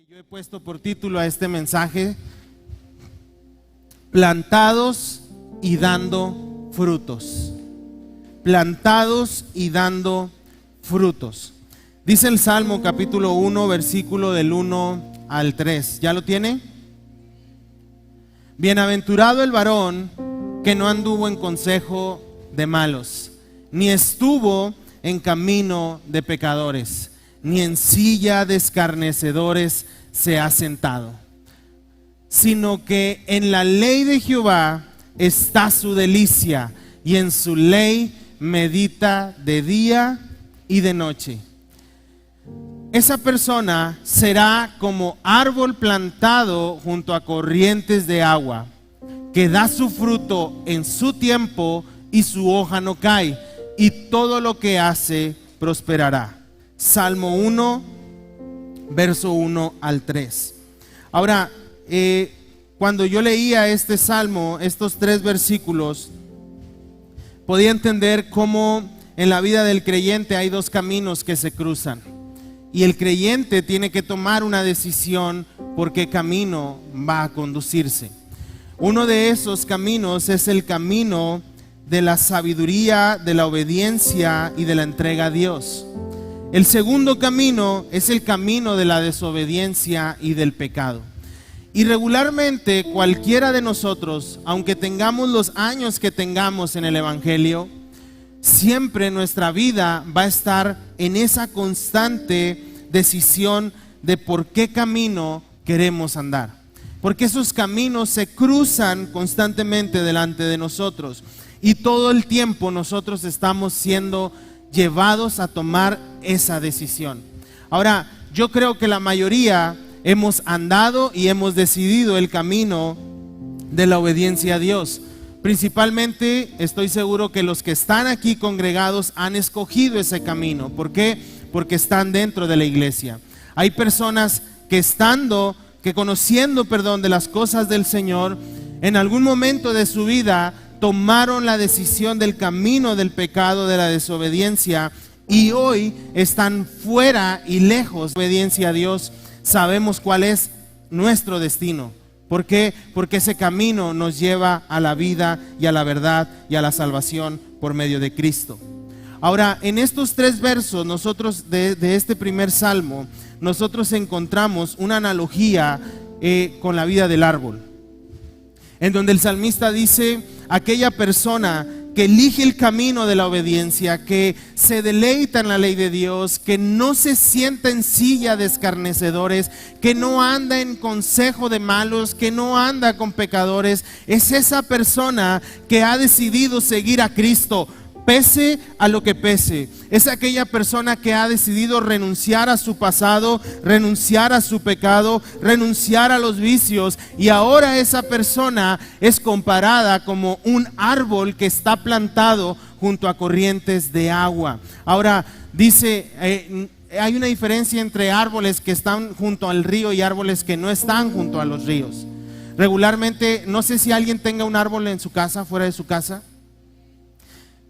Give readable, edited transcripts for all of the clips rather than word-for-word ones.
Yo he puesto por título a este mensaje: plantados y dando frutos. Plantados y dando frutos. Dice el Salmo capítulo 1, versículo del 1 al 3. ¿Ya lo tiene? Bienaventurado el varón que no anduvo en consejo de malos, ni estuvo en camino de pecadores, ni en silla de escarnecedores se ha sentado, sino que en la ley de Jehová está su delicia, y en su ley medita de día y de noche. Esa persona será como árbol plantado junto a corrientes de agua, que da su fruto en su tiempo y su hoja no cae, y todo lo que hace prosperará. Salmo 1, verso 1 al 3. Ahora, cuando yo leía este salmo, estos 3 versículos, podía entender cómo en la vida del creyente hay 2 caminos que se cruzan. Y el creyente tiene que tomar una decisión por qué camino va a conducirse. Uno de esos caminos es el camino de la sabiduría, de la obediencia y de la entrega a Dios. El segundo camino es el camino de la desobediencia y del pecado. Y regularmente cualquiera de nosotros, aunque tengamos los años que tengamos en el Evangelio, siempre nuestra vida va a estar en esa constante decisión de por qué camino queremos andar. Porque esos caminos se cruzan constantemente delante de nosotros. Y todo el tiempo nosotros estamos siendo llevados a tomar esa decisión. Ahora, yo creo que la mayoría hemos andado y hemos decidido el camino de la obediencia a Dios. Principalmente estoy seguro que los que están aquí congregados han escogido ese camino. ¿Por qué? Porque están dentro de la iglesia. Hay personas que conociendo de las cosas del Señor, en algún momento de su vida tomaron la decisión del camino del pecado, de la desobediencia, y hoy están fuera y lejos de obediencia a Dios. Sabemos cuál es nuestro destino. ¿Por qué? Porque ese camino nos lleva a la vida y a la verdad y a la salvación por medio de Cristo. Ahora, en estos 3 versos, nosotros de este primer salmo, nosotros encontramos una analogía con la vida del árbol, en donde el salmista dice: aquella persona que elige el camino de la obediencia, que se deleita en la ley de Dios, que no se sienta en silla de escarnecedores, que no anda en consejo de malos, que no anda con pecadores, es esa persona que ha decidido seguir a Cristo, pese a lo que pese. Es aquella persona que ha decidido renunciar a su pasado, renunciar a su pecado, renunciar a los vicios, y ahora esa persona es comparada como un árbol que está plantado junto a corrientes de agua. Ahora dice, hay una diferencia entre árboles que están junto al río y árboles que no están junto a los ríos. Regularmente, no sé si alguien tenga un árbol en su casa, fuera de su casa.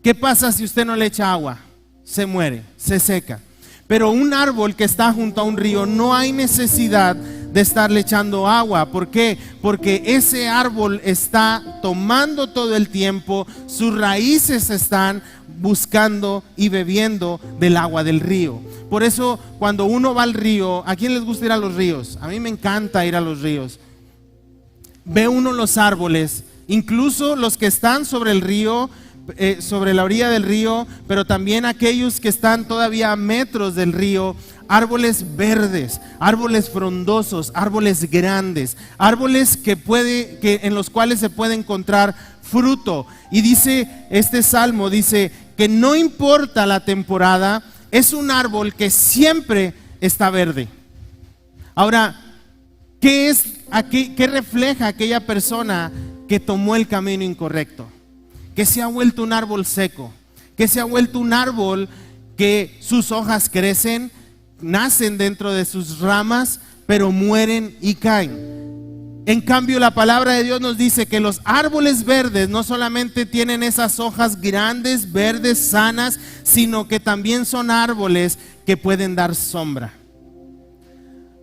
¿Qué pasa si usted no le echa agua? Se muere, se seca. Pero un árbol que está junto a un río no hay necesidad de estarle echando agua. ¿Por qué? Porque ese árbol está tomando todo el tiempo, sus raíces están buscando y bebiendo del agua del río. Por eso cuando uno va al río, ¿a quién les gusta ir a los ríos? A mí me encanta ir a los ríos. Ve uno los árboles, incluso los que están sobre el río, sobre la orilla del río, pero también aquellos que están todavía a metros del río, árboles verdes, árboles frondosos, árboles grandes, árboles en los cuales se puede encontrar fruto. Y dice este salmo, dice que no importa la temporada, es un árbol que siempre está verde. Ahora, ¿qué refleja aquella persona que tomó el camino incorrecto? Que se ha vuelto un árbol seco, que se ha vuelto un árbol que sus hojas crecen, nacen dentro de sus ramas, pero mueren y caen. En cambio, la palabra de Dios nos dice que los árboles verdes no solamente tienen esas hojas grandes, verdes, sanas, sino que también son árboles que pueden dar sombra.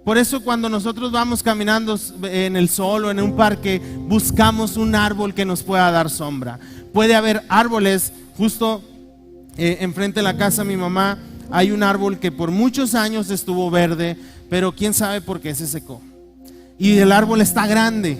Por eso cuando nosotros vamos caminando en el sol o en un parque, buscamos un árbol que nos pueda dar sombra. Puede haber árboles, justo enfrente de la casa de mi mamá, hay un árbol que por muchos años estuvo verde, pero quién sabe por qué se secó. Y el árbol está grande,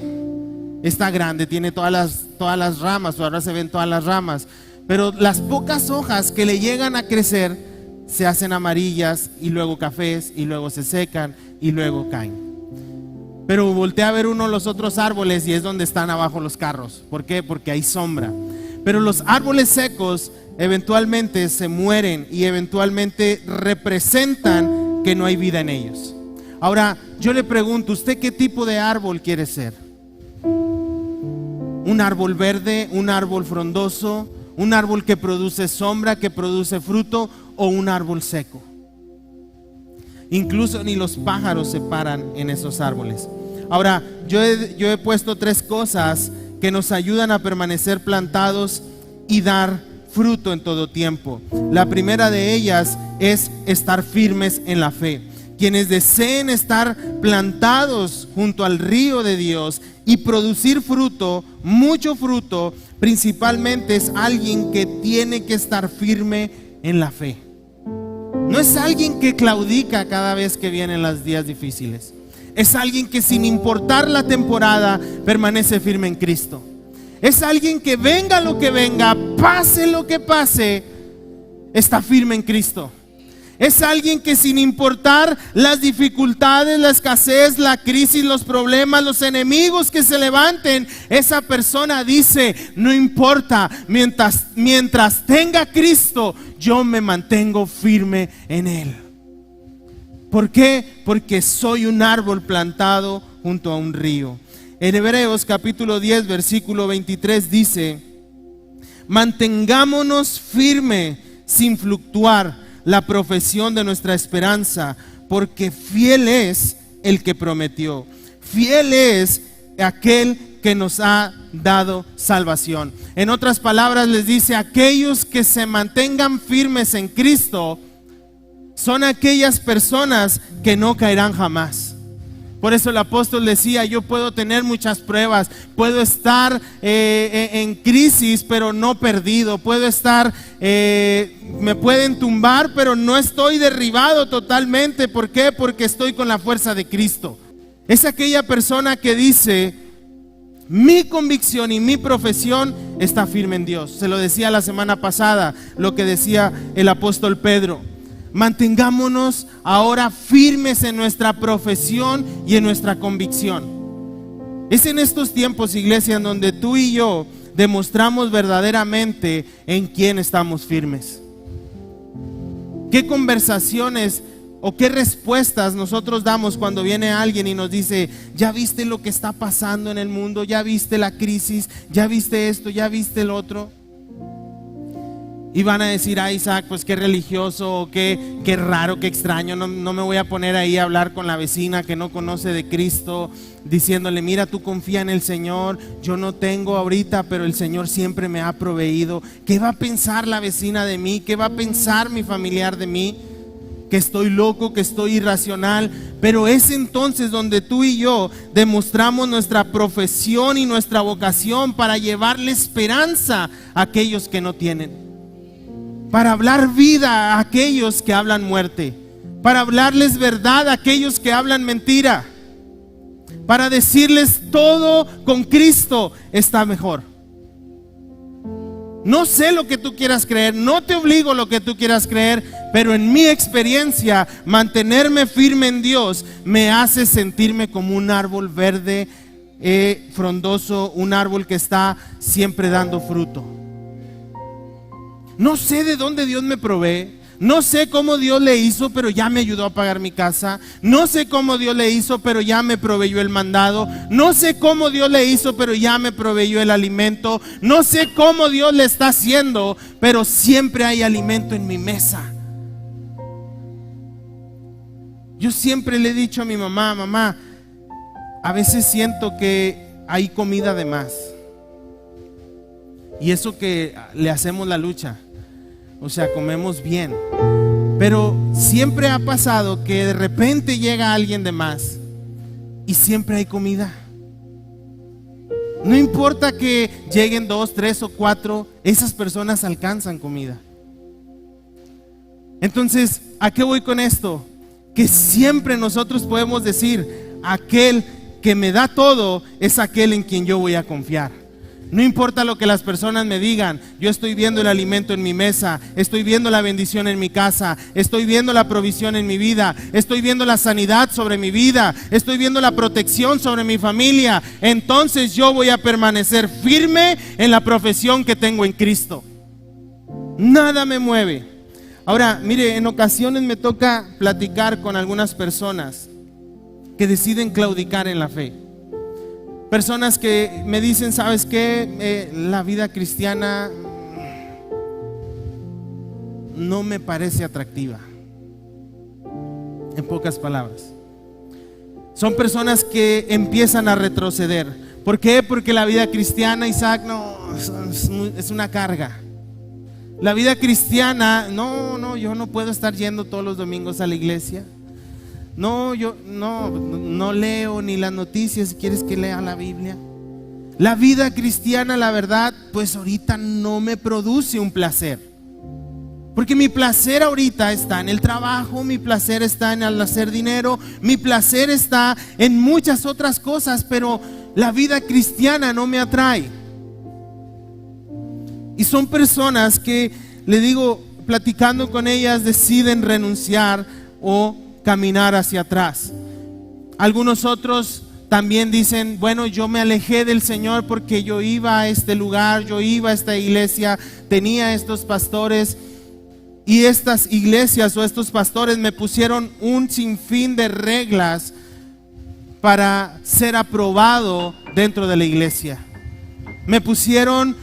tiene todas las ramas, ahora se ven todas las ramas, pero las pocas hojas que le llegan a crecer se hacen amarillas y luego cafés y luego se secan y luego caen. Pero voltea a ver uno de los otros árboles y es donde están abajo los carros. ¿Por qué? Porque hay sombra. Pero los árboles secos eventualmente se mueren y eventualmente representan que no hay vida en ellos. Ahora, yo le pregunto, ¿usted qué tipo de árbol quiere ser? ¿Un árbol verde, un árbol frondoso, un árbol que produce sombra, que produce fruto, o un árbol seco? Incluso ni los pájaros se paran en esos árboles. Ahora, yo he puesto 3 cosas que nos ayudan a permanecer plantados y dar fruto en todo tiempo. La primera de ellas es estar firmes en la fe. Quienes deseen estar plantados junto al río de Dios y producir fruto, mucho fruto, principalmente es alguien que tiene que estar firme en la fe. No es alguien que claudica cada vez que vienen los días difíciles. Es alguien que sin importar la temporada permanece firme en Cristo. Es alguien que venga lo que venga, pase lo que pase, está firme en Cristo. Es alguien que sin importar las dificultades, la escasez, la crisis, los problemas, los enemigos que se levanten, esa persona dice, no importa, mientras tenga Cristo, yo me mantengo firme en Él. ¿Por qué? Porque soy un árbol plantado junto a un río. En Hebreos capítulo 10, versículo 23 dice, mantengámonos firme sin fluctuar la profesión de nuestra esperanza, porque fiel es el que prometió, fiel es aquel que nos ha dado salvación. En otras palabras les dice, aquellos que se mantengan firmes en Cristo son aquellas personas que no caerán jamás. Por eso el apóstol decía, yo puedo tener muchas pruebas, puedo estar en crisis pero no perdido, puedo estar, me pueden tumbar pero no estoy derribado totalmente. ¿Por qué? Porque estoy con la fuerza de Cristo. Es aquella persona que dice, mi convicción y mi profesión está firme en Dios. Se lo decía la semana pasada, lo que decía el apóstol Pedro. Mantengámonos ahora firmes en nuestra profesión y en nuestra convicción. Es en estos tiempos, iglesia, en donde tú y yo demostramos verdaderamente en quién estamos firmes. ¿Qué conversaciones o qué respuestas nosotros damos cuando viene alguien y nos dice, ya viste lo que está pasando en el mundo, ya viste la crisis, ya viste esto, ya viste el otro? Y van a decir, Isaac, pues qué religioso, qué raro, qué extraño, no me voy a poner ahí a hablar con la vecina que no conoce de Cristo, diciéndole, mira, tú confía en el Señor, yo no tengo ahorita, pero el Señor siempre me ha proveído. ¿Qué va a pensar la vecina de mí? ¿Qué va a pensar mi familiar de mí? Que estoy loco, que estoy irracional. Pero es entonces donde tú y yo demostramos nuestra profesión y nuestra vocación para llevarle esperanza a aquellos que no tienen, para hablar vida a aquellos que hablan muerte, para hablarles verdad a aquellos que hablan mentira, para decirles todo con Cristo está mejor. No sé lo que tú quieras creer, no te obligo lo que tú quieras creer, pero en mi experiencia, mantenerme firme en Dios me hace sentirme como un árbol verde, frondoso, un árbol que está siempre dando fruto. No sé de dónde Dios me provee, no sé cómo Dios le hizo, pero ya me ayudó a pagar mi casa. No sé cómo Dios le hizo, pero ya me proveyó el mandado. No sé cómo Dios le hizo, pero ya me proveyó el alimento. No sé cómo Dios le está haciendo, pero siempre hay alimento en mi mesa. Yo siempre le he dicho a mi mamá, mamá, a veces siento que hay comida de más. Y eso que le hacemos la lucha, o sea, comemos bien, Pero siempre ha pasado que de repente llega alguien de más y siempre hay comida. No importa que lleguen 2, 3 o 4, esas personas alcanzan comida. Entonces, ¿a qué voy con esto? Que siempre nosotros podemos decir, aquel que me da todo es aquel en quien yo voy a confiar. No importa lo que las personas me digan, yo estoy viendo el alimento en mi mesa, estoy viendo la bendición en mi casa, estoy viendo la provisión en mi vida, estoy viendo la sanidad sobre mi vida, estoy viendo la protección sobre mi familia. Entonces yo voy a permanecer firme en la profesión que tengo en Cristo. Nada me mueve. Ahora, mire, en ocasiones me toca platicar con algunas personas que deciden claudicar en la fe. Personas que me dicen, ¿sabes qué? La vida cristiana no me parece atractiva. En pocas palabras. Son personas que empiezan a retroceder. ¿Por qué? Porque la vida cristiana, Isaac, no, es una carga. La vida cristiana, yo no puedo estar yendo todos los domingos a la iglesia. No, yo no leo ni las noticias. Si quieres que lea la Biblia. La vida cristiana, la verdad, pues ahorita no me produce un placer. Porque mi placer ahorita está en el trabajo, mi placer está en el hacer dinero, mi placer está en muchas otras cosas, pero la vida cristiana no me atrae. Y son personas que, le digo, platicando con ellas, deciden renunciar o caminar hacia atrás. Algunos otros también dicen, bueno, yo me alejé del Señor porque yo iba a este lugar, yo iba a esta iglesia, tenía estos pastores, y estas iglesias o estos pastores me pusieron un sinfín de reglas para ser aprobado dentro de la iglesia. Me pusieron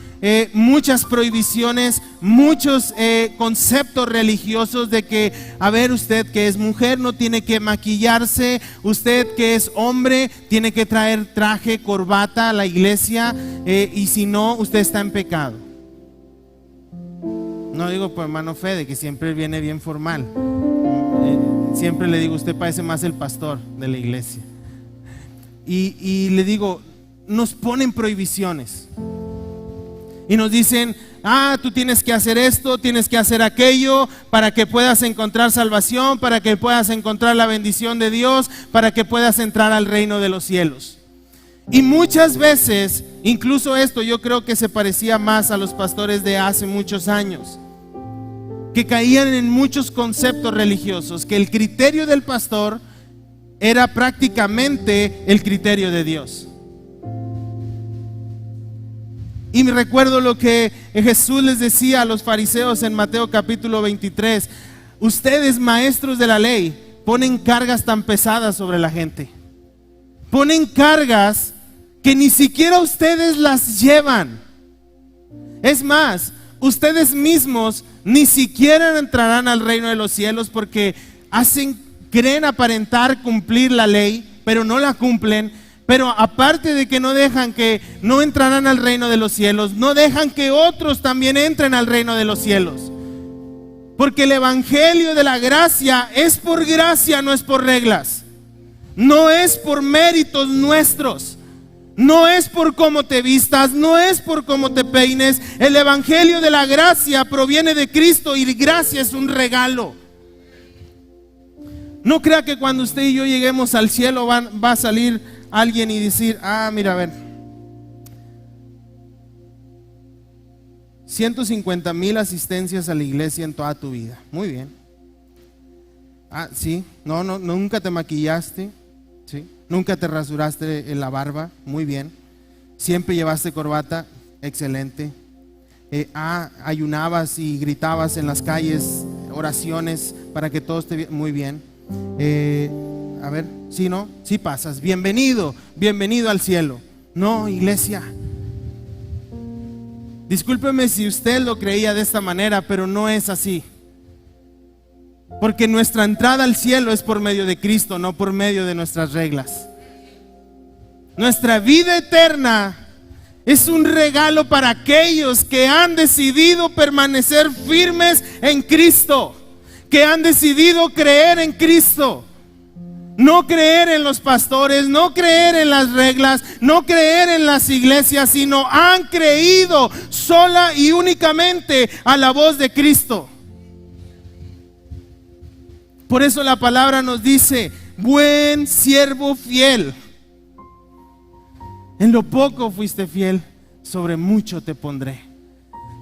muchas prohibiciones, muchos conceptos religiosos de que, a ver, usted que es mujer no tiene que maquillarse, usted que es hombre tiene que traer traje, corbata a la iglesia, y si no, usted está en pecado. No digo por hermano Fede, que siempre viene bien formal. Siempre le digo, usted parece más el pastor de la iglesia. Y le digo, nos ponen prohibiciones. Y nos dicen, tú tienes que hacer esto, tienes que hacer aquello, para que puedas encontrar salvación, para que puedas encontrar la bendición de Dios, para que puedas entrar al reino de los cielos. Y muchas veces, incluso esto yo creo que se parecía más a los pastores de hace muchos años, que caían en muchos conceptos religiosos, que el criterio del pastor era prácticamente el criterio de Dios. Y me recuerdo lo que Jesús les decía a los fariseos en Mateo capítulo 23. Ustedes, maestros de la ley, ponen cargas tan pesadas sobre la gente. Ponen cargas que ni siquiera ustedes las llevan. Es más, ustedes mismos ni siquiera entrarán al reino de los cielos porque creen aparentar cumplir la ley, pero no la cumplen. Pero aparte de que no dejan, que no entrarán al reino de los cielos, no dejan que otros también entren al reino de los cielos. Porque el evangelio de la gracia es por gracia, no es por reglas. No es por méritos nuestros. No es por cómo te vistas, no es por cómo te peines. El evangelio de la gracia proviene de Cristo y gracia es un regalo. No crea que cuando usted y yo lleguemos al cielo va a salir alguien y decir, mira, a ver, 150,000 asistencias a la iglesia en toda tu vida. Muy bien. Sí, no, nunca te maquillaste, sí, nunca te rasuraste la barba. Muy bien. Siempre llevaste corbata. Excelente. Ayunabas y gritabas en las calles oraciones para que todos te vieran. Muy bien. A ver, sí, ¿no? Sí pasas. Bienvenido al cielo. No, iglesia. Discúlpeme si usted lo creía de esta manera, pero no es así. Porque nuestra entrada al cielo es por medio de Cristo, no por medio de nuestras reglas. Nuestra vida eterna es un regalo para aquellos que han decidido permanecer firmes en Cristo, que han decidido creer en Cristo. No creer en los pastores, no creer en las reglas, no creer en las iglesias, sino han creído sola y únicamente a la voz de Cristo. Por eso la palabra nos dice: buen siervo fiel. En lo poco fuiste fiel, sobre mucho te pondré.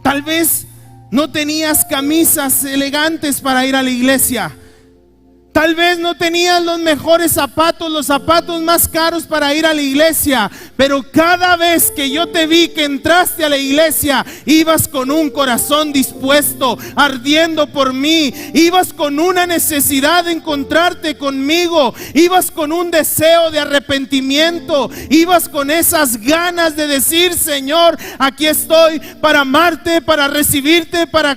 Tal vez no tenías camisas elegantes para ir a la iglesia. Tal vez no tenías los mejores zapatos, los zapatos más caros para ir a la iglesia, pero cada vez que yo te vi que entraste a la iglesia, ibas con un corazón dispuesto, ardiendo por mí, ibas con una necesidad de encontrarte conmigo, ibas con un deseo de arrepentimiento, ibas con esas ganas de decir: Señor, aquí estoy para amarte, para recibirte, para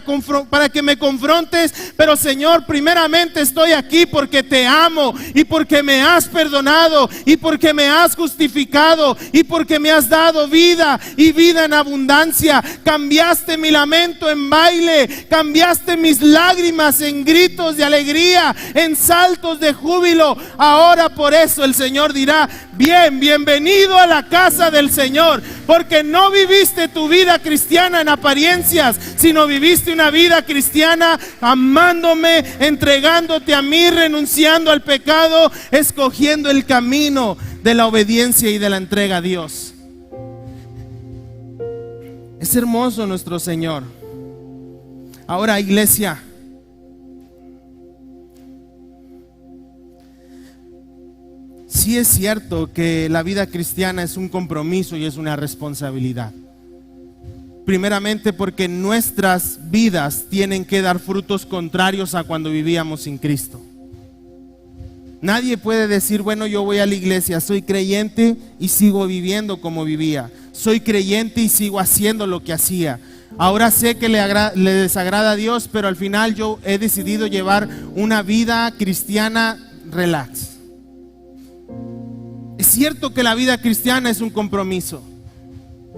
que me confrontes, pero Señor, primeramente estoy aquí porque te amo y porque me has perdonado y porque me has justificado y porque me has dado vida y vida en abundancia. Cambiaste mi lamento en baile, cambiaste mis lágrimas en gritos de alegría, en saltos de júbilo. Ahora por eso el Señor dirá: bienvenido a la casa del Señor, porque no viviste tu vida cristiana en apariencias, sino viviste una vida cristiana amándome, entregándote a mí, renunciando al pecado, escogiendo el camino de la obediencia y de la entrega a Dios. Es hermoso nuestro Señor. Ahora, iglesia, sí es cierto que la vida cristiana es un compromiso y es una responsabilidad. Primeramente porque nuestras vidas tienen que dar frutos contrarios a cuando vivíamos sin Cristo. Nadie puede decir: bueno, yo voy a la iglesia, soy creyente y sigo viviendo como vivía. Soy creyente y sigo haciendo lo que hacía. Ahora sé que le desagrada a Dios, pero al final yo he decidido llevar una vida cristiana relax. Es cierto que la vida cristiana es un compromiso.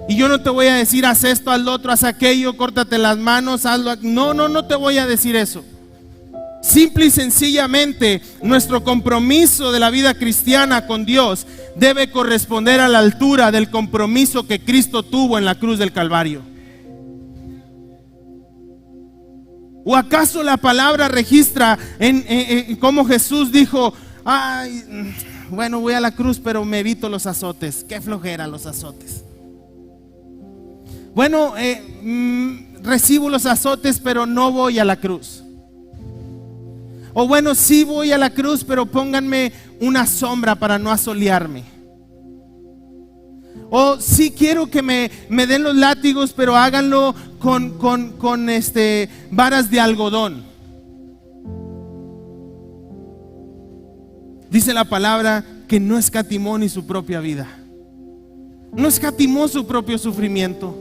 Y yo no te voy a decir: haz esto, haz lo otro, haz aquello, córtate las manos, hazlo. No te voy a decir eso. Simple y sencillamente, nuestro compromiso de la vida cristiana con Dios debe corresponder a la altura del compromiso que Cristo tuvo en la cruz del Calvario. ¿O acaso la palabra registra en cómo Jesús dijo: ay, bueno, voy a la cruz, pero me evito los azotes? Qué flojera los azotes. Bueno, recibo los azotes, pero no voy a la cruz. O bueno, sí voy a la cruz, pero pónganme una sombra para no asolearme. O sí quiero que me den los látigos, pero háganlo con varas de algodón. Dice la palabra que no escatimó ni su propia vida. No escatimó su propio sufrimiento.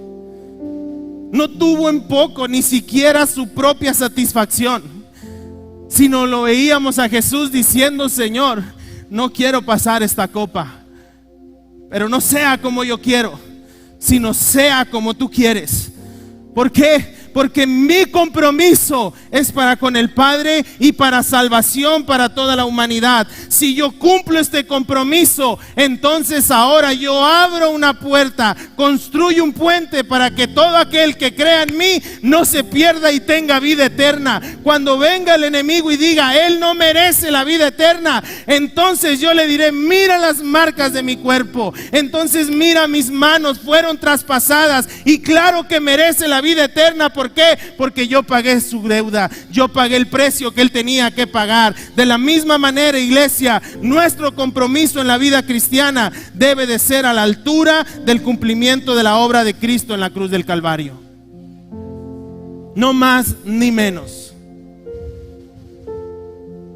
No tuvo en poco ni siquiera su propia satisfacción, sino lo veíamos a Jesús diciendo: Señor, no quiero pasar esta copa, pero no sea como yo quiero, sino sea como tú quieres. ¿Por qué? Porque mi compromiso es para con el Padre y para salvación para toda la humanidad. Si yo cumplo este compromiso, entonces ahora yo abro una puerta, construyo un puente para que todo aquel que crea en mí no se pierda y tenga vida eterna. Cuando venga el enemigo y diga: él no merece la vida eterna, entonces yo le diré: mira las marcas de mi cuerpo, entonces mira, mis manos fueron traspasadas y claro que merece la vida eterna. ¿Por qué? Porque yo pagué su deuda, yo pagué el precio que él tenía que pagar. De la misma manera, iglesia, nuestro compromiso en la vida cristiana debe de ser a la altura del cumplimiento de la obra de Cristo en la cruz del Calvario. No más ni menos.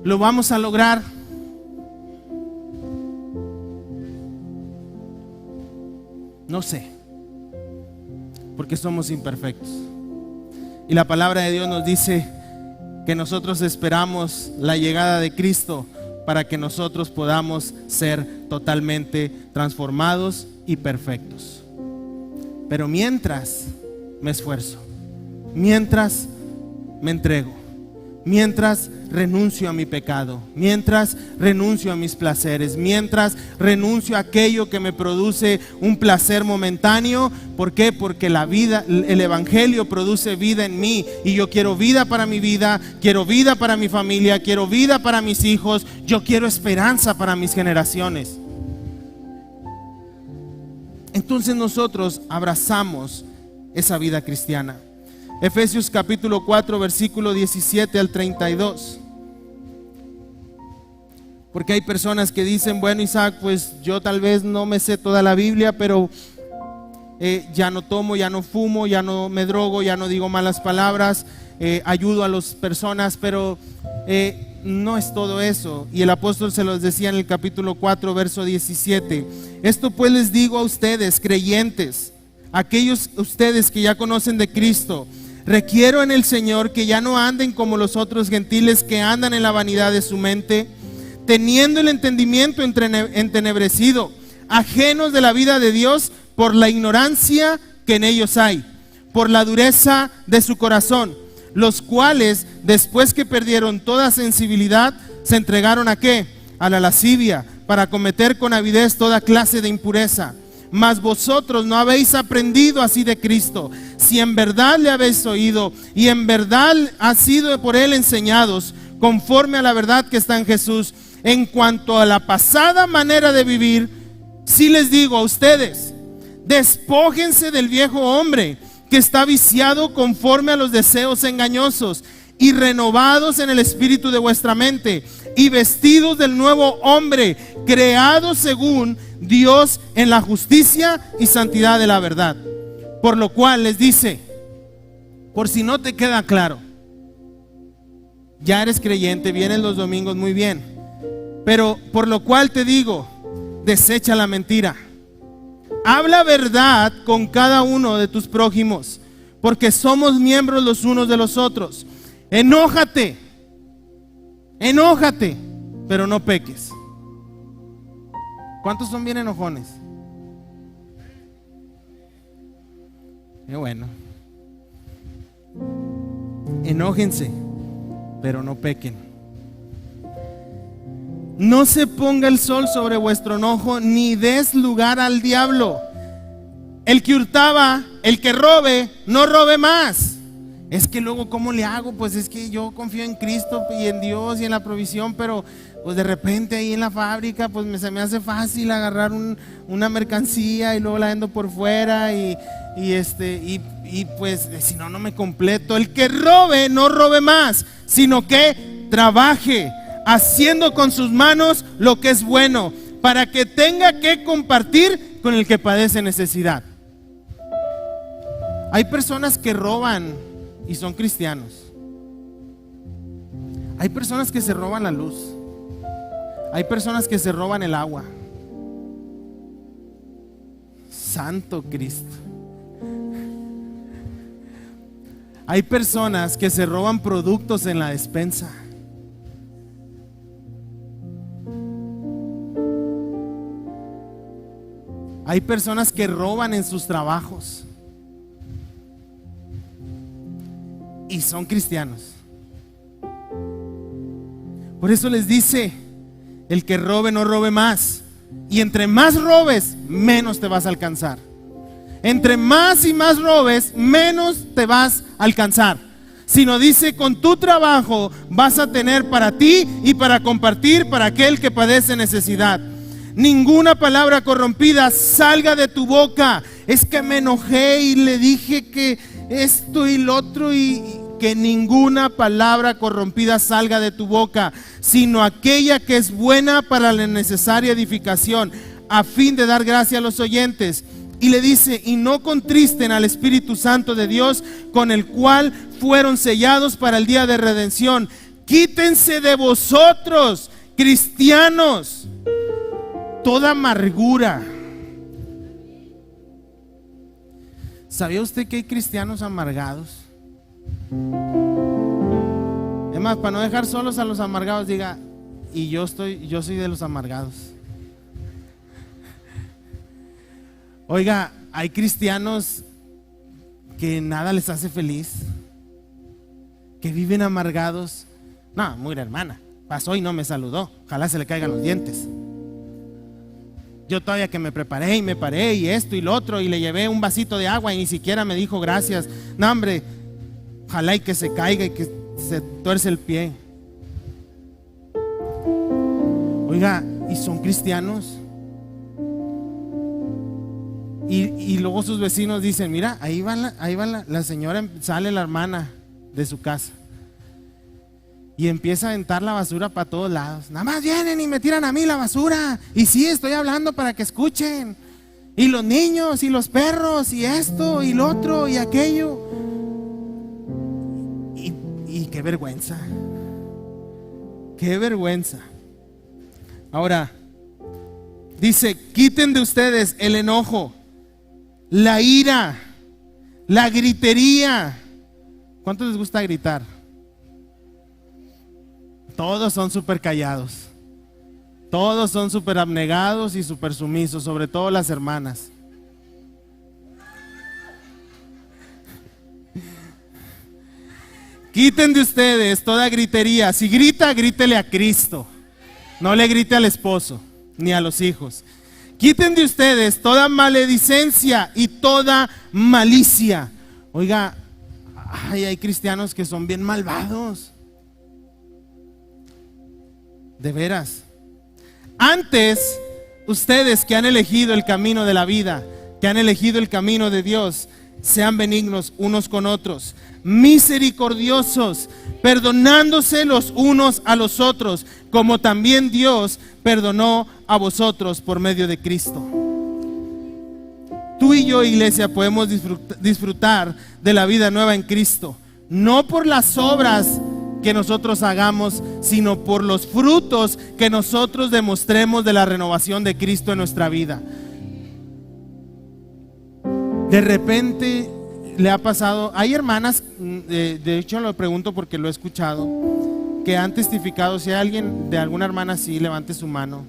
¿Lo vamos a lograr? No sé, porque somos imperfectos. Y la palabra de Dios nos dice que nosotros esperamos la llegada de Cristo para que nosotros podamos ser totalmente transformados y perfectos. Pero mientras me esfuerzo, mientras me entrego, mientras renuncio a mi pecado, mientras renuncio a mis placeres, mientras renuncio a aquello que me produce un placer momentáneo. ¿Por qué? Porque la vida, el evangelio produce vida en mí, y yo quiero vida para mi vida, quiero vida para mi familia, quiero vida para mis hijos, yo quiero esperanza para mis generaciones. Entonces nosotros abrazamos esa vida cristiana. Efesios capítulo 4, versículo 17 al 32. Porque hay personas que dicen, bueno, Isaac, pues yo tal vez no me sé toda la Biblia, pero ya no tomo, ya no fumo, ya no me drogo, ya no digo malas palabras, ayudo a las personas, pero no es todo eso. Y el apóstol se los decía en el capítulo 4, verso 17. Esto pues les digo a ustedes, creyentes, aquellos ustedes que ya conocen de Cristo: requiero en el Señor que ya no anden como los otros gentiles que andan en la vanidad de su mente, teniendo el entendimiento entenebrecido, ajenos de la vida de Dios por la ignorancia que en ellos hay, por la dureza de su corazón, los cuales, después que perdieron toda sensibilidad, se entregaron ¿a qué? A la lascivia, para cometer con avidez toda clase de impureza. Mas vosotros no habéis aprendido así de Cristo, si en verdad le habéis oído y en verdad ha sido por él enseñados, conforme a la verdad que está en Jesús. En cuanto a la pasada manera de vivir, sí les digo a ustedes: despójense del viejo hombre que está viciado conforme a los deseos engañosos, y renovados en el espíritu de vuestra mente, y vestidos del nuevo hombre, creado según Dios en la justicia y santidad de la verdad. Por lo cual les dice, por si no te queda claro, ya eres creyente, vienes los domingos, muy bien, pero por lo cual te digo, desecha la mentira, habla verdad con cada uno de tus prójimos, porque somos miembros los unos de los otros. Enójate, pero no peques. ¿Cuántos son bien enojones? Bueno, enójense, pero no pequen. No se ponga el sol sobre vuestro enojo, ni des lugar al diablo. El que hurtaba, el que robe, no robe más. Es que luego, ¿cómo le hago? Pues es que yo confío en Cristo y en Dios y en la provisión, pero pues de repente ahí en la fábrica pues se me hace fácil agarrar una mercancía y luego la vendo por fuera y pues si no, no me completo. El que robe, no robe más, sino que trabaje, haciendo con sus manos lo que es bueno, para que tenga que compartir con el que padece necesidad. Hay personas que roban y son cristianos. Hay personas que se roban la luz. Hay personas que se roban el agua. Santo Cristo. Hay personas que se roban productos en la despensa. Hay personas que roban en sus trabajos y son cristianos. Por eso les dice: el que robe, no robe más. Y entre más robes, menos te vas a alcanzar. Entre más y más robes, menos te vas a alcanzar. Sino dice, con tu trabajo vas a tener para ti y para compartir para aquel que padece necesidad. Ninguna palabra corrompida salga de tu boca. Es que me enojé y le dije que esto y lo otro, y que ninguna palabra corrompida salga de tu boca, sino aquella que es buena para la necesaria edificación, a fin de dar gracia a los oyentes. Y le dice: y no contristen al Espíritu Santo de Dios, con el cual fueron sellados para el día de redención. Quítense de vosotros, cristianos, toda amargura. ¿Sabía usted que hay cristianos amargados? Es más, para no dejar solos a los amargados, diga: y yo soy de los amargados. Oiga, hay cristianos que nada les hace feliz, que viven amargados, No, mira, hermana, pasó y no me saludó. Ojalá se le caigan los dientes. Yo todavía que me preparé y me paré y esto y lo otro y le llevé un vasito de agua y ni siquiera me dijo gracias. No, hombre, ojalá y que se caiga y que se tuerce el pie. Oiga, ¿y son cristianos? Y luego sus vecinos dicen, mira, ahí va la señora, sale la hermana de su casa y empieza a aventar la basura para todos lados. Nada más vienen y me tiran a mí la basura. Y sí, estoy hablando para que escuchen. Y los niños y los perros y esto y lo otro y aquello. Y qué vergüenza. Qué vergüenza. Ahora, dice, quiten de ustedes el enojo, la ira, la gritería. ¿Cuántos les gusta gritar? Todos son súper callados. Todos son súper abnegados y súper sumisos, sobre todo las hermanas. Quiten de ustedes toda gritería. Si grita, grítele a Cristo. No le grite al esposo ni a los hijos. Quiten de ustedes toda maledicencia y toda malicia. Oiga, hay cristianos que son bien malvados. De veras. Antes, ustedes que han elegido el camino de la vida, que han elegido el camino de Dios, sean benignos unos con otros, misericordiosos, perdonándose los unos a los otros, como también Dios perdonó a vosotros por medio de Cristo. Tú y yo, iglesia, podemos disfrutar de la vida nueva en Cristo, no por las obras que nosotros hagamos, sino por los frutos que nosotros demostremos de la renovación de Cristo en nuestra vida. De repente le ha pasado, hay hermanas, de hecho lo pregunto porque lo he escuchado, que han testificado, si hay alguien de alguna hermana así, levante su mano,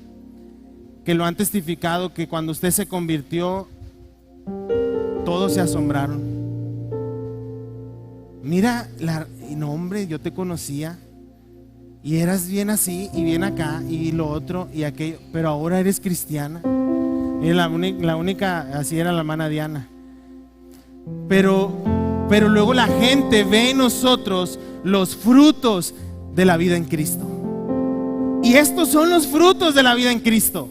que lo han testificado, que cuando usted se convirtió, todos se asombraron. Mira, no hombre, yo te conocía y eras bien así y bien acá y lo otro y aquello, pero ahora eres cristiana. Y la única así era la hermana Diana. Pero luego la gente ve en nosotros los frutos de la vida en Cristo. Y estos son los frutos de la vida en Cristo.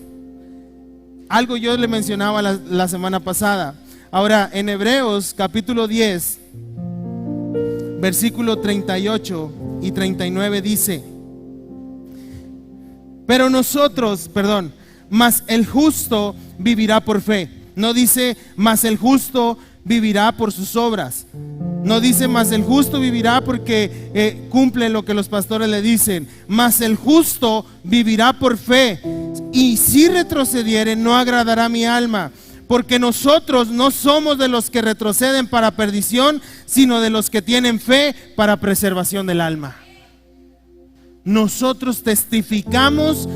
Algo yo le mencionaba la semana pasada. Ahora, en Hebreos capítulo 10, versículo 38 y 39 dice: pero nosotros, mas el justo vivirá por fe. No dice, mas el justo vivirá por sus obras. No dice, mas el justo vivirá porque cumple lo que los pastores le dicen. Mas el justo vivirá por fe. Y si retrocediere, no agradará mi alma. Porque nosotros no somos de los que retroceden para perdición, sino de los que tienen fe para preservación del alma. Nosotros testificamos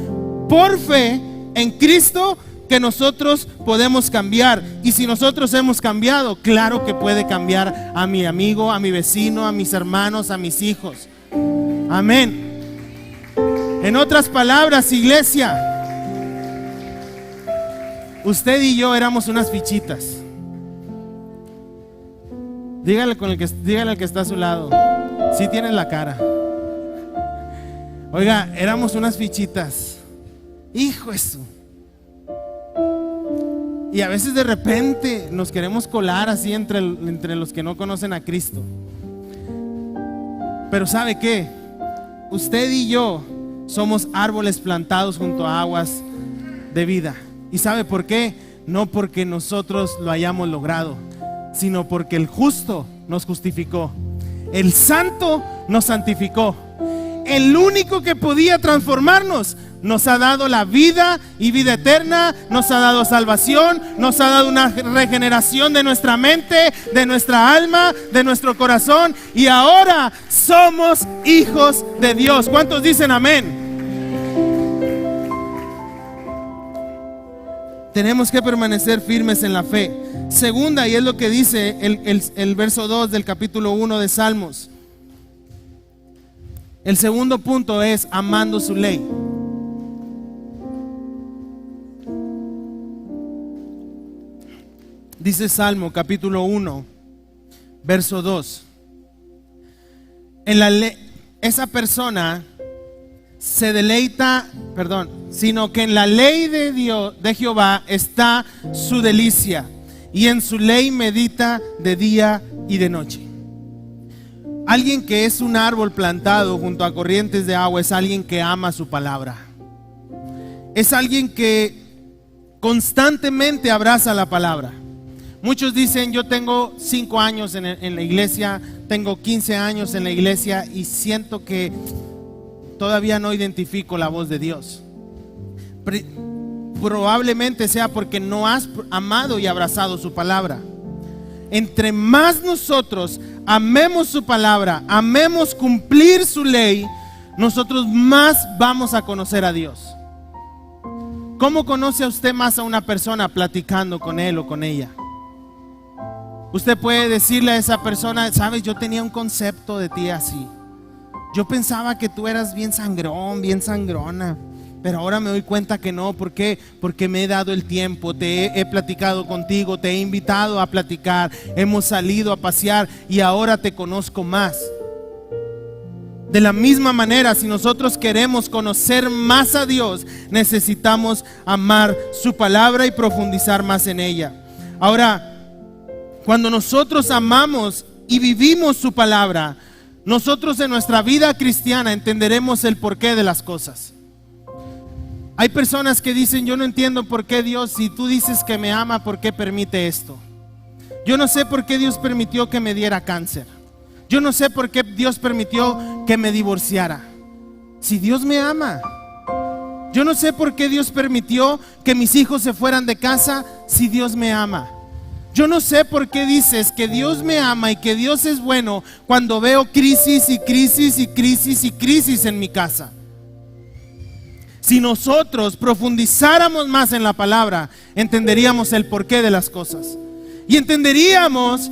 por fe en Cristo que nosotros podemos cambiar. Y si nosotros hemos cambiado, claro que puede cambiar a mi amigo, a mi vecino, a mis hermanos, a mis hijos. Amén. En otras palabras, iglesia, usted y yo éramos unas fichitas. Dígale al que está a su lado, si tienes la cara. Oiga, éramos unas fichitas. Hijo eso. Y a veces de repente nos queremos colar así entre los que no conocen a Cristo. Pero ¿sabe qué? Usted y yo somos árboles plantados junto a aguas de vida. ¿Y sabe por qué? No porque nosotros lo hayamos logrado, sino porque el justo nos justificó. El santo nos santificó. El único que podía transformarnos nos ha dado la vida y vida eterna, nos ha dado salvación, nos ha dado una regeneración de nuestra mente, de nuestra alma, de nuestro corazón, y ahora somos hijos de Dios. ¿Cuántos dicen amén? Tenemos que permanecer firmes en la fe. Segunda, y es lo que dice el verso 2 del capítulo 1 de Salmos. El segundo punto es amando su ley. Dice Salmo capítulo 1, verso 2. En la ley, esa persona se deleita, sino que en la ley de Dios, de Jehová, está su delicia, y en su ley medita de día y de noche. Alguien que es un árbol plantado junto a corrientes de agua es alguien que ama su palabra. Es alguien que constantemente abraza la palabra. Muchos dicen: yo tengo 5 años en la iglesia, tengo 15 años en la iglesia y siento que todavía no identifico la voz de Dios. Probablemente sea porque no has amado y abrazado su palabra. Entre más nosotros amemos su palabra, amemos cumplir su ley, nosotros más vamos a conocer a Dios. ¿Cómo conoce a usted más a una persona? Platicando con él o con ella. Usted puede decirle a esa persona: sabes, yo tenía un concepto de ti así. Yo pensaba que tú eras bien sangrón, bien sangrona, pero ahora me doy cuenta que no. ¿Por qué? Porque me he dado el tiempo, he platicado contigo, te he invitado a platicar, hemos salido a pasear y ahora te conozco más. De la misma manera, si nosotros queremos conocer más a Dios, necesitamos amar su palabra y profundizar más en ella. Ahora, cuando nosotros amamos y vivimos su palabra, nosotros en nuestra vida cristiana entenderemos el porqué de las cosas. Hay personas que dicen: yo no entiendo por qué Dios, si tú dices que me ama, ¿por qué permite esto? Yo no sé por qué Dios permitió que me diera cáncer. Yo no sé por qué Dios permitió que me divorciara. Si Dios me ama. Yo no sé por qué Dios permitió que mis hijos se fueran de casa, si Dios me ama. Yo no sé por qué dices que Dios me ama y que Dios es bueno cuando veo crisis y crisis y crisis y crisis en mi casa. Si nosotros profundizáramos más en la palabra, entenderíamos el porqué de las cosas. Y entenderíamos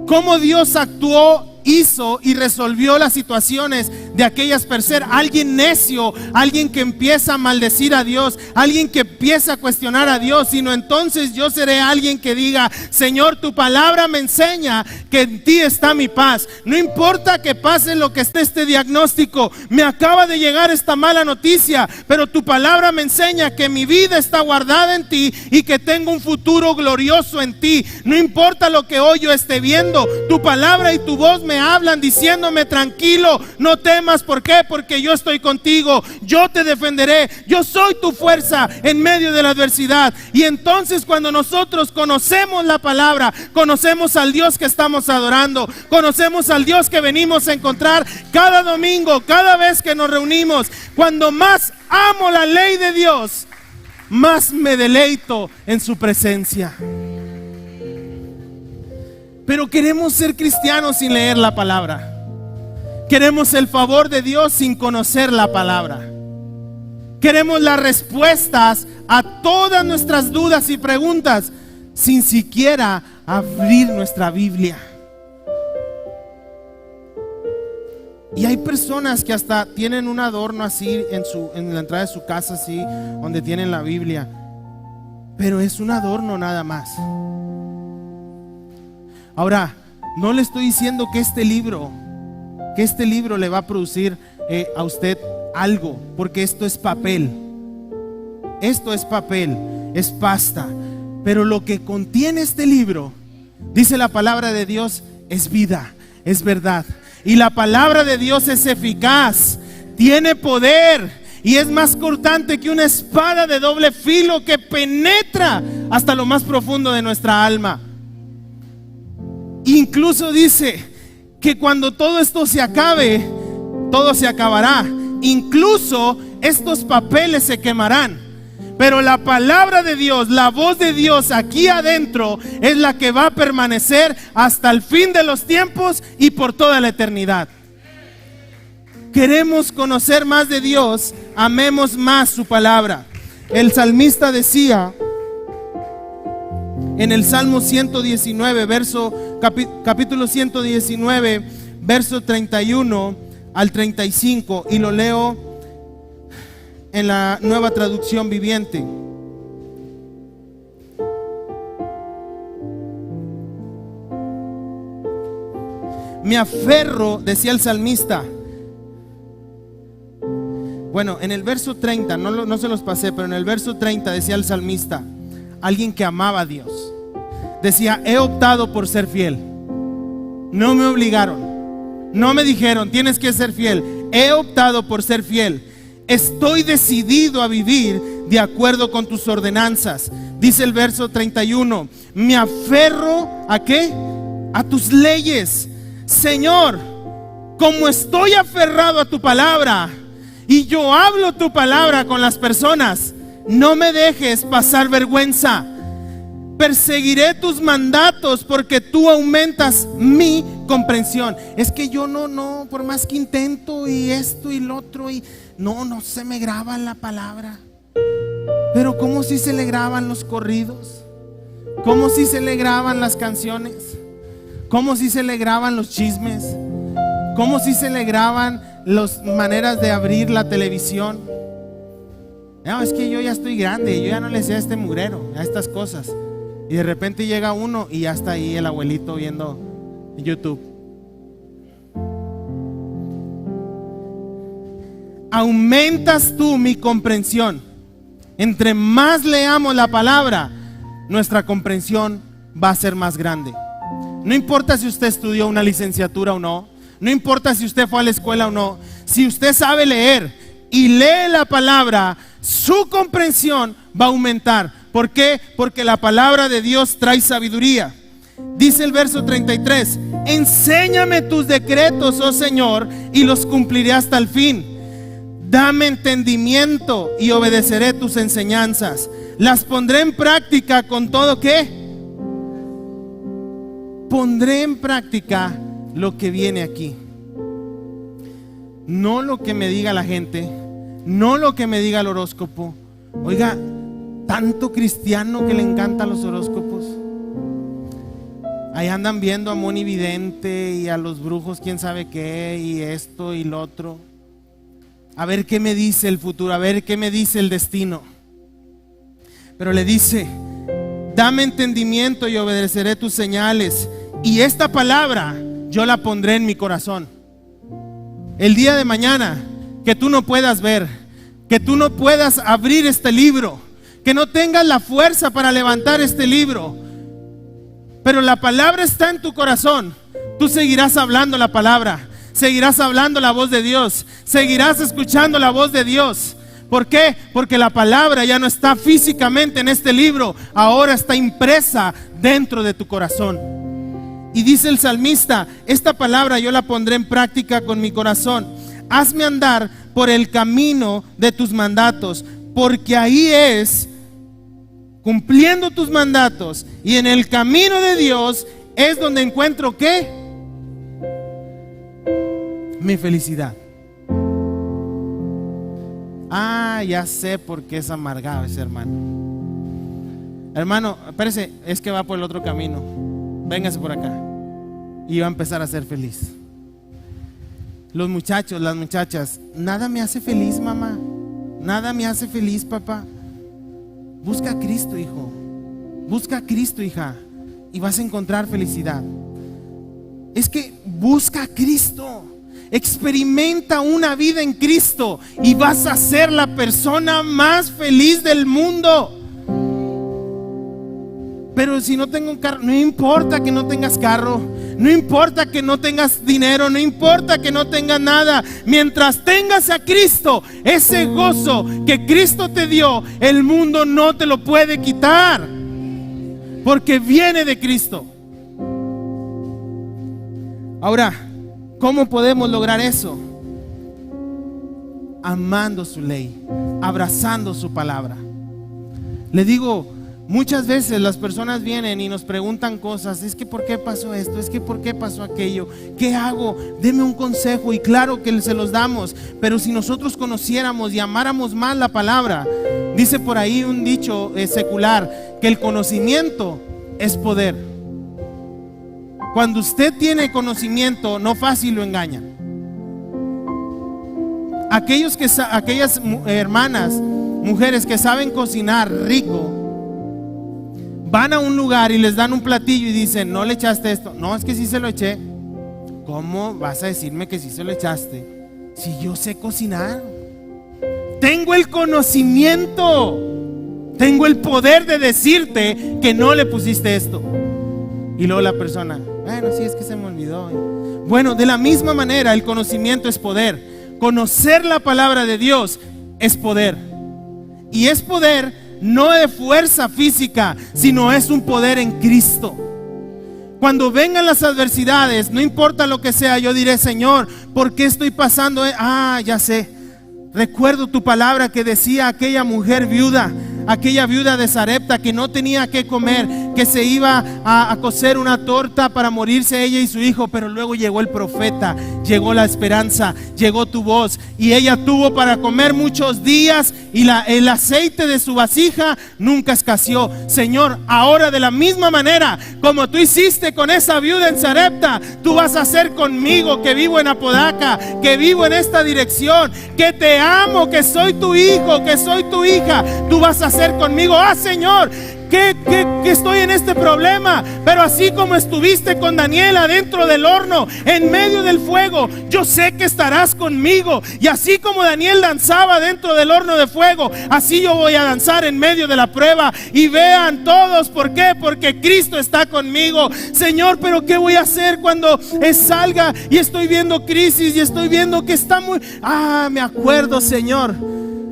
cómo Dios actuó, hizo y resolvió las situaciones de aquellas personas. Alguien necio, alguien que empieza a maldecir a Dios, alguien que empieza a cuestionar a Dios, sino entonces yo seré alguien que diga: Señor, tu palabra me enseña que en ti está mi paz. No importa que pase lo que esté este diagnóstico, me acaba de llegar esta mala noticia, pero tu palabra me enseña que mi vida está guardada en ti y que tengo un futuro glorioso en ti. No importa lo que hoy yo esté viendo, tu palabra y tu voz me hablan diciéndome: tranquilo, no temas. ¿Por qué? Porque yo estoy contigo, yo te defenderé, yo soy tu fuerza en medio de la adversidad. Y entonces, cuando nosotros conocemos la palabra, conocemos al Dios que estamos adorando, conocemos al Dios que venimos a encontrar cada domingo, cada vez que nos reunimos. Cuando más amo la ley de Dios, más me deleito en su presencia. Pero queremos ser cristianos sin leer la palabra. Queremos el favor de Dios sin conocer la palabra. Queremos las respuestas a todas nuestras dudas y preguntas sin siquiera abrir nuestra Biblia. Y hay personas que hasta tienen un adorno así en la entrada de su casa, así, donde tienen la Biblia. Pero es un adorno nada más. Ahora, no le estoy diciendo que este libro le va a producir a usted algo, porque esto es papel. Esto es papel, es pasta. Pero lo que contiene este libro, dice la palabra de Dios, es vida, es verdad. Y la palabra de Dios es eficaz, tiene poder y es más cortante que una espada de doble filo que penetra hasta lo más profundo de nuestra alma. Incluso dice que cuando todo esto se acabe, todo se acabará. Incluso estos papeles se quemarán. Pero la palabra de Dios, la voz de Dios aquí adentro es la que va a permanecer hasta el fin de los tiempos y por toda la eternidad. Queremos conocer más de Dios, amemos más su palabra. El salmista decía en el Salmo 119, capítulo 119, verso 31 al 35 y lo leo en la Nueva Traducción Viviente. Me aferro, decía el salmista. Bueno, en el verso 30, no se los pasé, pero en el verso 30 decía el salmista, alguien que amaba a Dios. Decía, he optado por ser fiel. No me obligaron, no me dijeron, tienes que ser fiel. He optado por ser fiel. Estoy decidido a vivir de acuerdo con tus ordenanzas. Dice el verso 31, me aferro ¿a qué? A tus leyes. Señor, como estoy aferrado a tu palabra y yo hablo tu palabra con las personas, no me dejes pasar vergüenza. Perseguiré tus mandatos porque tú aumentas mi comprensión. Es que yo no, por más que intento y esto y lo otro, y no se me graba la palabra. Pero ¿cómo si se le graban los corridos? ¿Cómo si se le graban las canciones? ¿Cómo si se le graban los chismes? ¿Cómo si se le graban las maneras de abrir la televisión? No, es que yo ya estoy grande, yo ya no le sé a este mugrero, a estas cosas. Y de repente llega uno y ya está ahí el abuelito viendo YouTube. Aumentas tú mi comprensión. Entre más leamos la palabra, nuestra comprensión va a ser más grande. No importa si usted estudió una licenciatura o no, no importa si usted fue a la escuela o no, si usted sabe leer y lee la palabra, su comprensión va a aumentar. ¿Por qué? Porque la palabra de Dios trae sabiduría. Dice el verso 33, enséñame tus decretos, oh Señor, y los cumpliré hasta el fin. Dame entendimiento y obedeceré tus enseñanzas. Las pondré en práctica con todo, ¿qué? Pondré en práctica lo que viene aquí. No lo que me diga la gente, no lo que me diga el horóscopo. Oiga, tanto cristiano que le encantan los horóscopos. Ahí andan viendo a Moni Vidente y a los brujos, quién sabe qué, y esto y lo otro. A ver qué me dice el futuro, a ver qué me dice el destino. Pero le dice, dame entendimiento y obedeceré tus señales. Y esta palabra yo la pondré en mi corazón. El día de mañana, que tú no puedas ver, que tú no puedas abrir este libro, que no tengas la fuerza para levantar este libro, pero la palabra está en tu corazón. Tú seguirás hablando la palabra, seguirás hablando la voz de Dios, seguirás escuchando la voz de Dios. ¿Por qué? Porque la palabra ya no está físicamente en este libro, ahora está impresa dentro de tu corazón. Y dice el salmista, esta palabra yo la pondré en práctica con mi corazón. Hazme andar por el camino de tus mandatos, porque ahí es, cumpliendo tus mandatos y en el camino de Dios es donde encuentro ¿qué? Mi felicidad. Ah, ya sé por qué es amargado ese hermano. Hermano, espérese, es que va por el otro camino. Véngase por acá y va a empezar a ser feliz. Los muchachos, las muchachas, nada me hace feliz, mamá. Nada me hace feliz, papá. Busca a Cristo, hijo. Busca a Cristo, hija, y vas a encontrar felicidad. Es que busca a Cristo. Experimenta una vida en Cristo y vas a ser la persona más feliz del mundo. Pero si no tengo un carro, no importa que no tengas carro, no importa que no tengas dinero, no importa que no tengas nada. Mientras tengas a Cristo, ese gozo que Cristo te dio, el mundo no te lo puede quitar, porque viene de Cristo. Ahora, ¿cómo podemos lograr eso? Amando su ley, abrazando su palabra. Le digo, muchas veces las personas vienen y nos preguntan cosas. Es que ¿por qué pasó esto? Es que ¿por qué pasó aquello? ¿Qué hago? Deme un consejo. Y claro que se los damos. Pero si nosotros conociéramos y amáramos más la palabra, dice por ahí un dicho secular, que el conocimiento es poder. Cuando usted tiene conocimiento, no fácil lo engaña. aquellas hermanas, mujeres que saben cocinar rico, van a un lugar y les dan un platillo y dicen, no le echaste esto. No, es que sí se lo eché. ¿Cómo vas a decirme que sí se lo echaste si yo sé cocinar? Tengo el conocimiento, tengo el poder de decirte que no le pusiste esto. Y luego la persona, bueno, sí, es que se me olvidó. Bueno, de la misma manera el conocimiento es poder. Conocer la palabra de Dios es poder. Y es poder no de fuerza física, sino es un poder en Cristo. Cuando vengan las adversidades, no importa lo que sea, yo diré, Señor, ¿por qué estoy pasando? Ya sé. Recuerdo tu palabra que decía aquella mujer viuda, aquella viuda de Sarepta que no tenía que comer, que se iba a cocer una torta para morirse ella y su hijo, pero luego llegó el profeta, llegó la esperanza, llegó tu voz y ella tuvo para comer muchos días y el aceite de su vasija nunca escaseó. Señor, ahora de la misma manera como tú hiciste con esa viuda en Sarepta, tú vas a hacer conmigo, que vivo en Apodaca, que vivo en esta dirección, que te amo, que soy tu hijo, que soy tu hija. Tú vas a hacer conmigo, Señor, que estoy en este problema, pero así como estuviste con Daniel adentro del horno, en medio del fuego, yo sé que estarás conmigo. Y así como Daniel danzaba dentro del horno de fuego, así yo voy a danzar en medio de la prueba. Y vean todos, ¿por qué? Porque Cristo está conmigo. Señor, pero ¿qué voy a hacer cuando salga y estoy viendo crisis y estoy viendo que está muy... me acuerdo, Señor,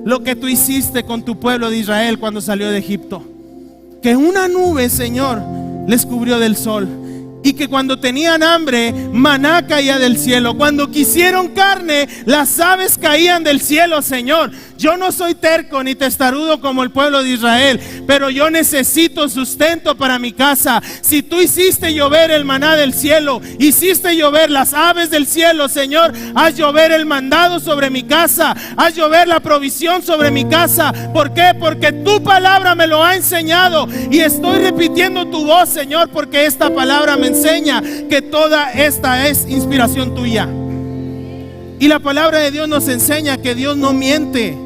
lo que tú hiciste con tu pueblo de Israel cuando salió de Egipto. Que una nube, Señor, les cubrió del sol. Y que cuando tenían hambre, maná caía del cielo. Cuando quisieron carne, las aves caían del cielo, Señor. Yo no soy terco ni testarudo como el pueblo de Israel, pero yo necesito sustento para mi casa. Si tú hiciste llover el maná del cielo, hiciste llover las aves del cielo, Señor, haz llover el mandado sobre mi casa, haz llover la provisión sobre mi casa. ¿Por qué? Porque tu palabra me lo ha enseñado y estoy repitiendo tu voz, Señor, porque esta palabra me enseña que toda esta es inspiración tuya. Y la palabra de Dios nos enseña que Dios no miente,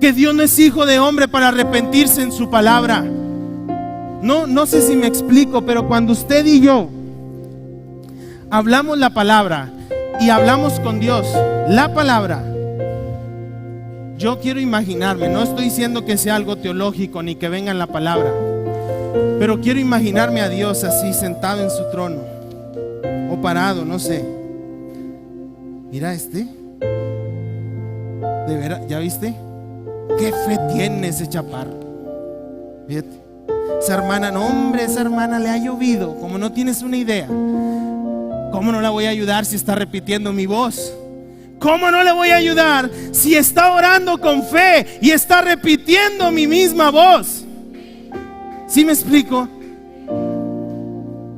que Dios no es hijo de hombre para arrepentirse en su palabra. No sé si me explico, pero cuando usted y yo hablamos la palabra y hablamos con Dios la palabra, yo quiero imaginarme, no estoy diciendo que sea algo teológico ni que venga en la palabra, pero quiero imaginarme a Dios así sentado en su trono o parado, no sé. Mira de veras, ¿ya viste? ¿Qué fe tiene ese chaparro? Fíjate, esa hermana, no hombre, esa hermana le ha llovido, como no tienes una idea. ¿Cómo no la voy a ayudar si está repitiendo mi voz? ¿Cómo no le voy a ayudar si está orando con fe y está repitiendo mi misma voz? ¿Sí me explico?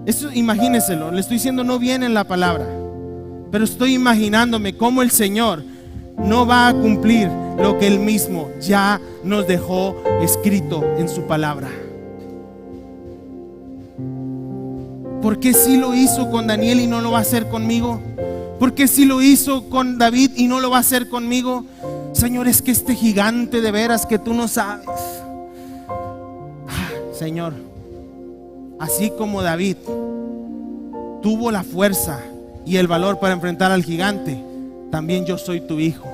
Eso imagíneselo, le estoy diciendo no viene en la palabra, pero estoy imaginándome cómo el Señor no va a cumplir lo que Él mismo ya nos dejó escrito en su palabra. ¿Por qué sí lo hizo con Daniel y no lo va a hacer conmigo? ¿Por qué sí lo hizo con David y no lo va a hacer conmigo? Señor, es que este gigante de veras que tú no sabes. Señor, así como David tuvo la fuerza y el valor para enfrentar al gigante, también yo soy tu hijo.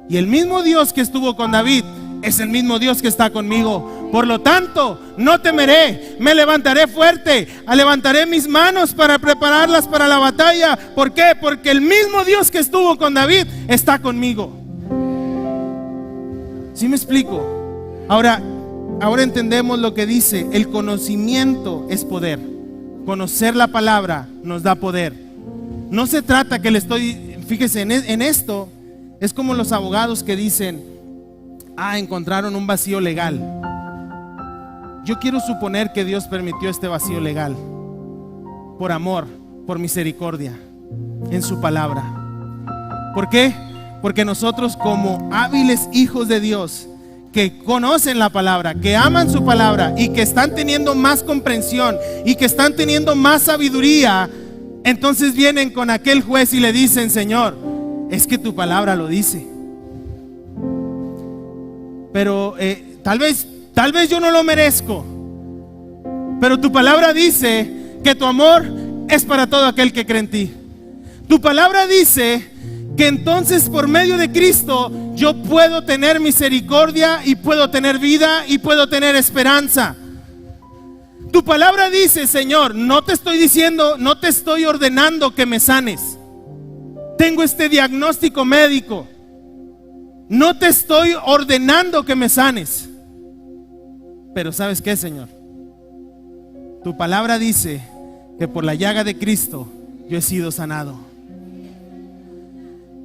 Y el mismo Dios que estuvo con David es el mismo Dios que está conmigo. Por lo tanto, no temeré, me levantaré fuerte, levantaré mis manos para prepararlas para la batalla. ¿Por qué? Porque el mismo Dios que estuvo con David está conmigo. ¿Sí me explico? Ahora entendemos lo que dice: el conocimiento es poder. Conocer la palabra nos da poder. No se trata que le estoy, fíjese, en esto es como los abogados que dicen: encontraron un vacío legal. Yo quiero suponer que Dios permitió este vacío legal por amor, por misericordia, en su palabra. ¿Por qué? Porque nosotros, como hábiles hijos de Dios, que conocen la palabra, que aman su palabra y que están teniendo más comprensión y que están teniendo más sabiduría, entonces vienen con aquel juez y le dicen: Señor, es que tu palabra lo dice. pero tal vez yo no lo merezco. Pero tu palabra dice que tu amor es para todo aquel que cree en ti. Tu palabra dice que entonces por medio de Cristo yo puedo tener misericordia y puedo tener vida y puedo tener esperanza. Tu palabra dice, Señor, no te estoy diciendo, no te estoy ordenando que me sanes. Tengo este diagnóstico médico. No te estoy ordenando que me sanes. Pero ¿sabes qué, Señor? Tu palabra dice que por la llaga de Cristo yo he sido sanado.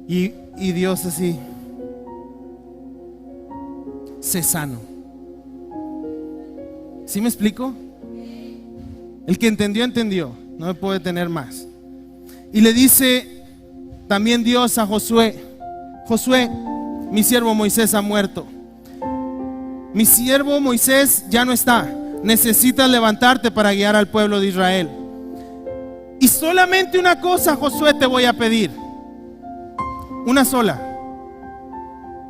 Y Dios así, sé sano. ¿Sí me explico? El que entendió, entendió. No me puede tener más. Y le dice también Dios a Josué: Josué, mi siervo Moisés ha muerto. Mi siervo Moisés ya no está. Necesitas levantarte para guiar al pueblo de Israel. Y solamente una cosa, Josué, te voy a pedir. Una sola.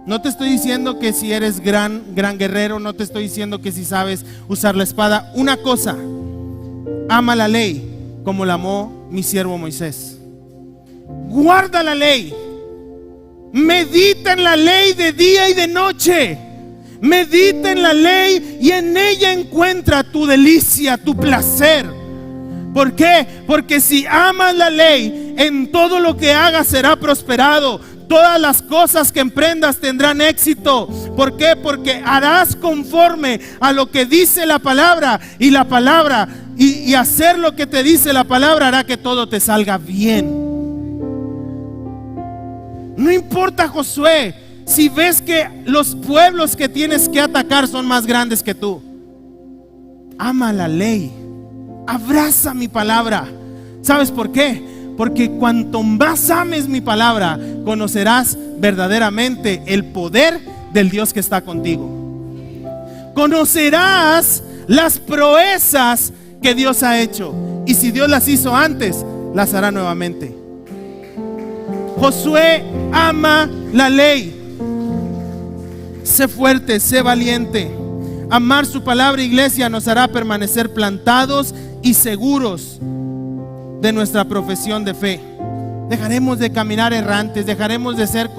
No te estoy diciendo que si eres gran guerrero, no te estoy diciendo que si sabes usar la espada. Una cosa: ama la ley como la amó mi siervo Moisés. Guarda la ley. Medita en la ley de día y de noche. Medita en la ley y en ella encuentra tu delicia, tu placer. ¿Por qué? Porque si amas la ley, en todo lo que hagas será prosperado. Todas las cosas que emprendas tendrán éxito. ¿Por qué? Porque harás conforme a lo que dice la palabra. Y la palabra, y hacer lo que te dice la palabra hará que todo te salga bien. No importa, Josué, si ves que los pueblos que tienes que atacar son más grandes que tú. Ama la ley. Abraza mi palabra. ¿Sabes por qué? Porque cuanto más ames mi palabra, conocerás verdaderamente el poder del Dios que está contigo. Conocerás las proezas que Dios ha hecho. Y si Dios las hizo antes, las hará nuevamente. Josué ama la ley. Sé fuerte, sé valiente. Amar su palabra, iglesia, nos hará permanecer plantados y seguros de nuestra profesión de fe. Dejaremos de caminar errantes, dejaremos de ser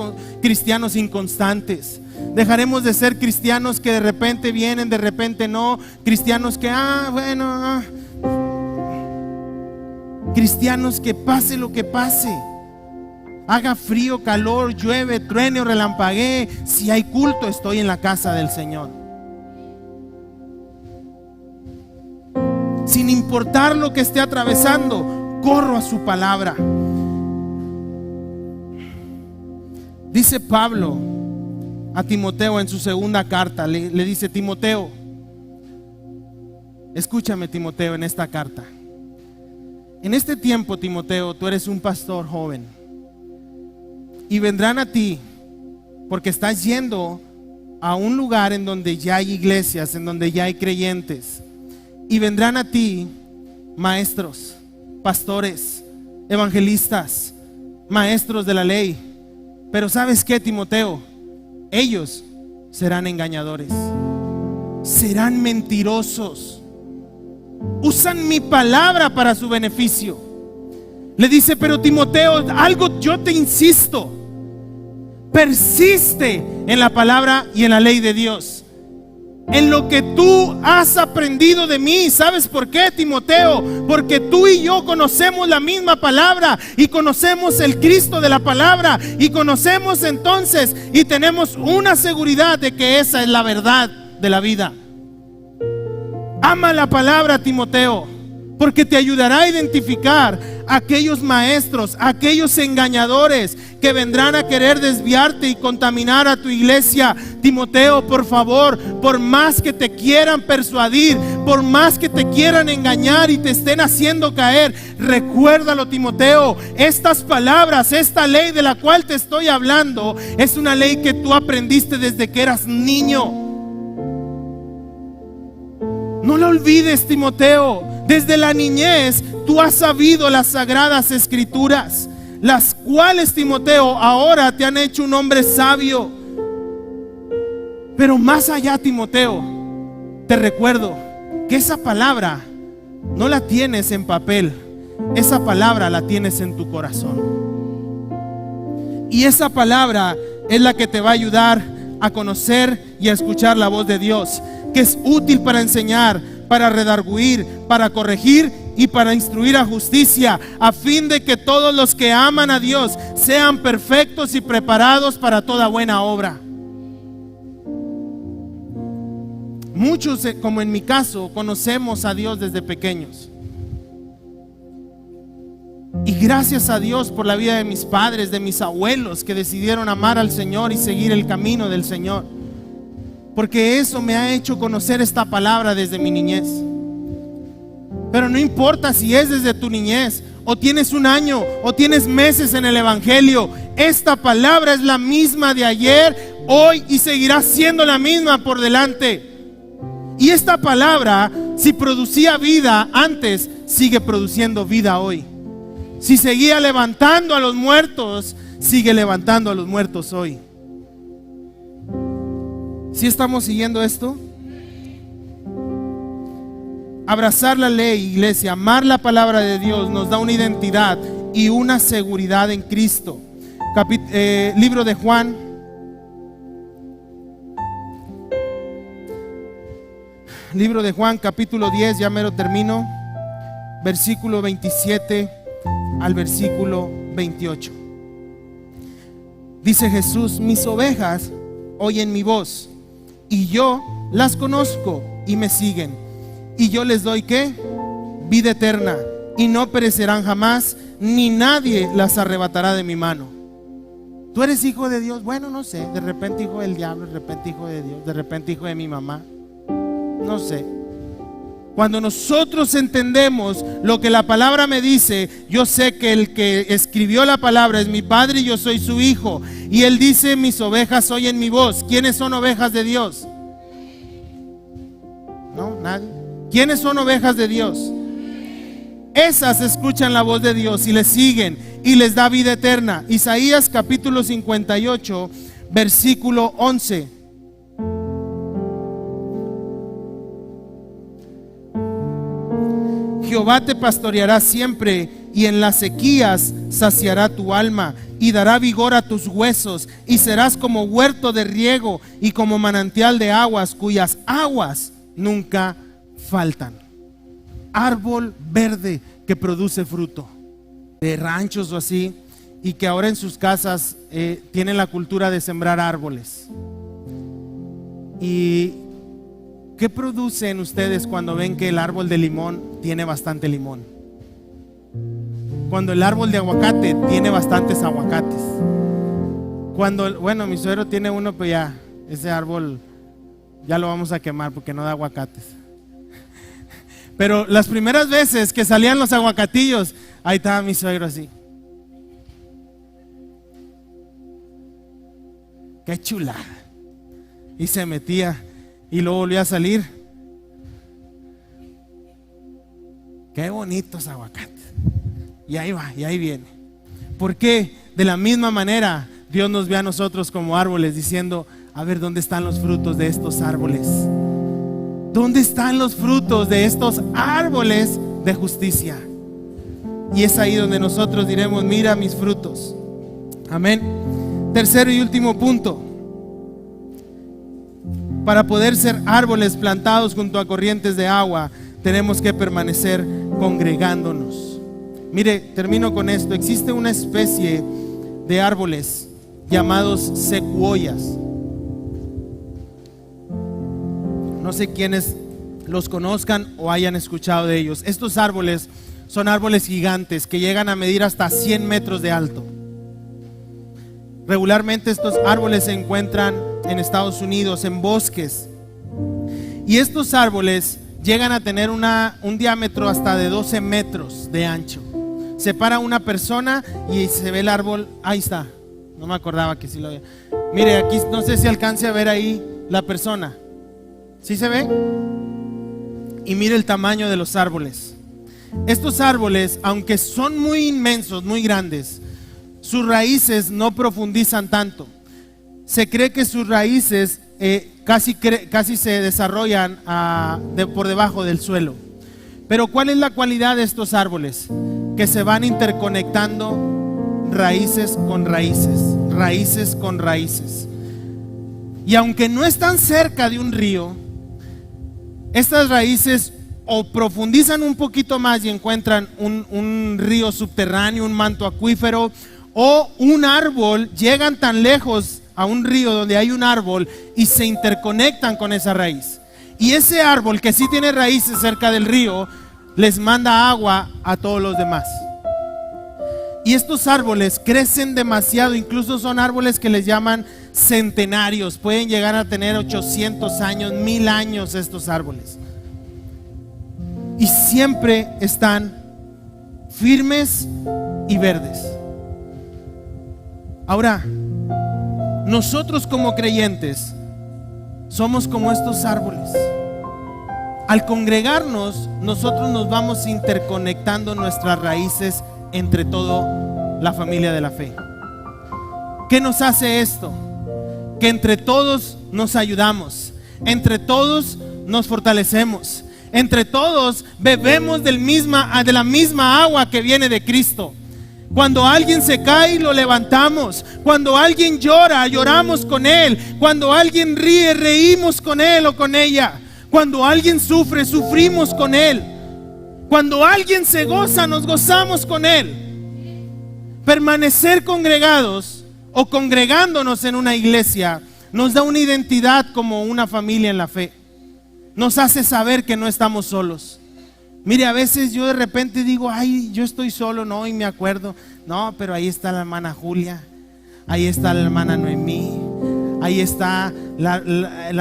cristianos inconstantes, dejaremos de ser cristianos que de repente vienen, de repente no, cristianos que, cristianos que pase lo que pase, haga frío, calor, llueve, truene o relampaguee, si hay culto, estoy en la casa del Señor. Sin importar lo que esté atravesando, corro a su palabra. Dice Pablo a Timoteo en su segunda carta, le dice: Timoteo, escúchame, Timoteo, en esta carta. En este tiempo, Timoteo, tú eres un pastor joven, y vendrán a ti porque estás yendo a un lugar en donde ya hay iglesias, en donde ya hay creyentes. Y vendrán a ti maestros, pastores, evangelistas, maestros de la ley. Pero ¿sabes qué, Timoteo? Ellos serán engañadores, serán mentirosos. Usan mi palabra para su beneficio. Le dice: pero Timoteo, algo yo te insisto. Persiste en la palabra y en la ley de Dios, en lo que tú has aprendido de mí. ¿Sabes por qué, Timoteo? Porque tú y yo conocemos la misma palabra y conocemos el Cristo de la palabra y conocemos entonces y tenemos una seguridad de que esa es la verdad de la vida. Ama la palabra, Timoteo, porque te ayudará a identificar a aquellos maestros, a aquellos engañadores que vendrán a querer desviarte y contaminar a tu iglesia. Timoteo, por favor, por más que te quieran persuadir, por más que te quieran engañar y te estén haciendo caer, recuérdalo, Timoteo, estas palabras, esta ley de la cual te estoy hablando, es una ley que tú aprendiste desde que eras niño. No lo olvides, Timoteo. Desde la niñez tú has sabido las sagradas escrituras, las cuales, Timoteo, ahora te han hecho un hombre sabio. Pero más allá, Timoteo, te recuerdo que esa palabra no la tienes en papel, esa palabra la tienes en tu corazón. Y esa palabra es la que te va a ayudar a conocer y a escuchar la voz de Dios, que es útil para enseñar, para redarguir, para corregir y para instruir a justicia, a fin de que todos los que aman a Dios sean perfectos y preparados para toda buena obra. Muchos, como en mi caso, conocemos a Dios desde pequeños. Y gracias a Dios por la vida de mis padres, de mis abuelos, que decidieron amar al Señor y seguir el camino del Señor. Porque eso me ha hecho conocer esta palabra desde mi niñez. Pero no importa si es desde tu niñez, o tienes un año, o tienes meses en el Evangelio, esta palabra es la misma de ayer, hoy y seguirá siendo la misma por delante. Y esta palabra, si producía vida antes, sigue produciendo vida hoy. Si seguía levantando a los muertos, sigue levantando a los muertos hoy. ¿Sí estamos siguiendo esto? Abrazar la ley, iglesia, amar la palabra de Dios nos da una identidad y una seguridad en Cristo. Libro de Juan. Libro de Juan, capítulo 10, ya mero termino. Versículo 27 al versículo 28. Dice Jesús: mis ovejas oyen mi voz, y yo las conozco y me siguen. Y yo les doy ¿qué? Vida eterna, y no perecerán jamás, ni nadie las arrebatará de mi mano. ¿Tú eres hijo de Dios? Bueno, no sé, de repente hijo del diablo, de repente hijo de Dios, de repente hijo de mi mamá. No sé. Cuando nosotros entendemos lo que la palabra me dice, yo sé que el que escribió la palabra es mi Padre y yo soy su hijo. Y Él dice: mis ovejas oyen mi voz. ¿Quiénes son ovejas de Dios? No, nadie. ¿Quiénes son ovejas de Dios? Esas escuchan la voz de Dios y le siguen y les da vida eterna. Isaías capítulo 58, versículo 11. Jehová te pastoreará siempre, y en las sequías saciará tu alma, y dará vigor a tus huesos, y serás como huerto de riego y como manantial de aguas, cuyas aguas nunca faltan. Árbol verde que produce fruto, de ranchos o así, y que ahora en sus casas tienen la cultura de sembrar árboles. Y ¿qué producen ustedes cuando ven que el árbol de limón tiene bastante limón? Cuando el árbol de aguacate tiene bastantes aguacates. Cuando, bueno, mi suegro tiene uno, pero ya, ese árbol ya lo vamos a quemar porque no da aguacates. Pero las primeras veces que salían los aguacatillos, ahí estaba mi suegro así. Qué chulada. Y se metía. Y luego volvió a salir. Qué bonitos aguacates. Y ahí va, y ahí viene. ¿Por qué? De la misma manera Dios nos ve a nosotros como árboles, diciendo: a ver, ¿dónde están los frutos de estos árboles? ¿Dónde están los frutos de estos árboles de justicia? Y es ahí donde nosotros diremos: mira mis frutos. Amén. Tercero y último punto. Para poder ser árboles plantados junto a corrientes de agua, tenemos que permanecer congregándonos. Mire, termino con esto. Existe una especie de árboles llamados secuoyas. No sé quiénes los conozcan o hayan escuchado de ellos. Estos árboles son árboles gigantes que llegan a medir hasta 100 metros de alto. Regularmente estos árboles se encuentran en Estados Unidos, en bosques. Y estos árboles llegan a tener un diámetro hasta de 12 metros de ancho. Se para una persona y se ve el árbol. Ahí está. No me acordaba que sí lo había. Mire, aquí no sé si alcance a ver ahí la persona. ¿Sí se ve? Y mire el tamaño de los árboles. Estos árboles, aunque son muy inmensos, muy grandes, sus raíces no profundizan tanto. Se cree que sus raíces casi se desarrollan por debajo del suelo. Pero ¿cuál es la cualidad de estos árboles? Que se van interconectando raíces con raíces, raíces con raíces. Y aunque no están cerca de un río, estas raíces o profundizan un poquito más y encuentran un río subterráneo, un manto acuífero, o un árbol, llegan tan lejos a un río donde hay un árbol y se interconectan con esa raíz. Y ese árbol que sí tiene raíces cerca del río, les manda agua a todos los demás. Y estos árboles crecen demasiado, incluso son árboles que les llaman centenarios, pueden llegar a tener 800 años, 1000 años estos árboles. Y siempre están firmes y verdes. Ahora, nosotros como creyentes somos como estos árboles. Al congregarnos, nosotros nos vamos interconectando nuestras raíces entre toda la familia de la fe. ¿Qué nos hace esto? Que entre todos nos ayudamos, entre todos nos fortalecemos, entre todos bebemos de la misma agua que viene de Cristo. Cuando alguien se cae, lo levantamos. Cuando alguien llora, lloramos con él. Cuando alguien ríe, reímos con él o con ella. Cuando alguien sufre, sufrimos con él. Cuando alguien se goza, nos gozamos con él. Permanecer congregados o congregándonos en una iglesia nos da una identidad como una familia en la fe. Nos hace saber que no estamos solos. Mire, a veces yo de repente digo, ay, yo estoy solo, no, y me acuerdo, no, pero ahí está la hermana Julia, ahí está la hermana Noemí, ahí está la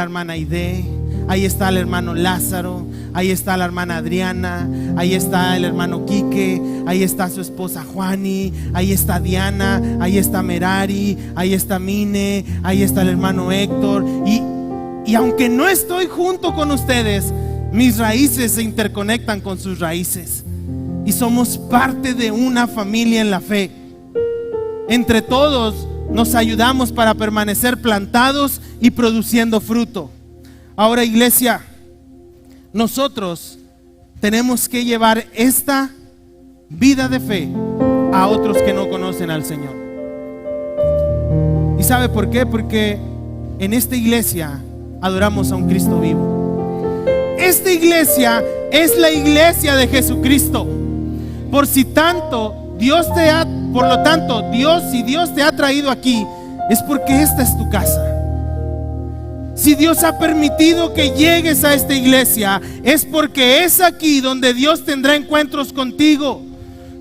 hermana Aide, ahí está el hermano Lázaro, ahí está la hermana Adriana, ahí está el hermano Quique, ahí está su esposa Juani, ahí está Diana, ahí está Merari, ahí está Mine, ahí está el hermano Héctor, y aunque no estoy junto con ustedes, mis raíces se interconectan con sus raíces y somos parte de una familia en la fe. Entre todos nos ayudamos para permanecer plantados y produciendo fruto. Ahora, iglesia, nosotros tenemos que llevar esta vida de fe a otros que no conocen al Señor. ¿Y sabe por qué? Porque en esta iglesia adoramos a un Cristo vivo. Esta iglesia es la iglesia de Jesucristo. Por lo tanto, si Dios te ha traído aquí, es porque esta es tu casa. Si Dios ha permitido que llegues a esta iglesia, es porque es aquí donde Dios tendrá encuentros contigo.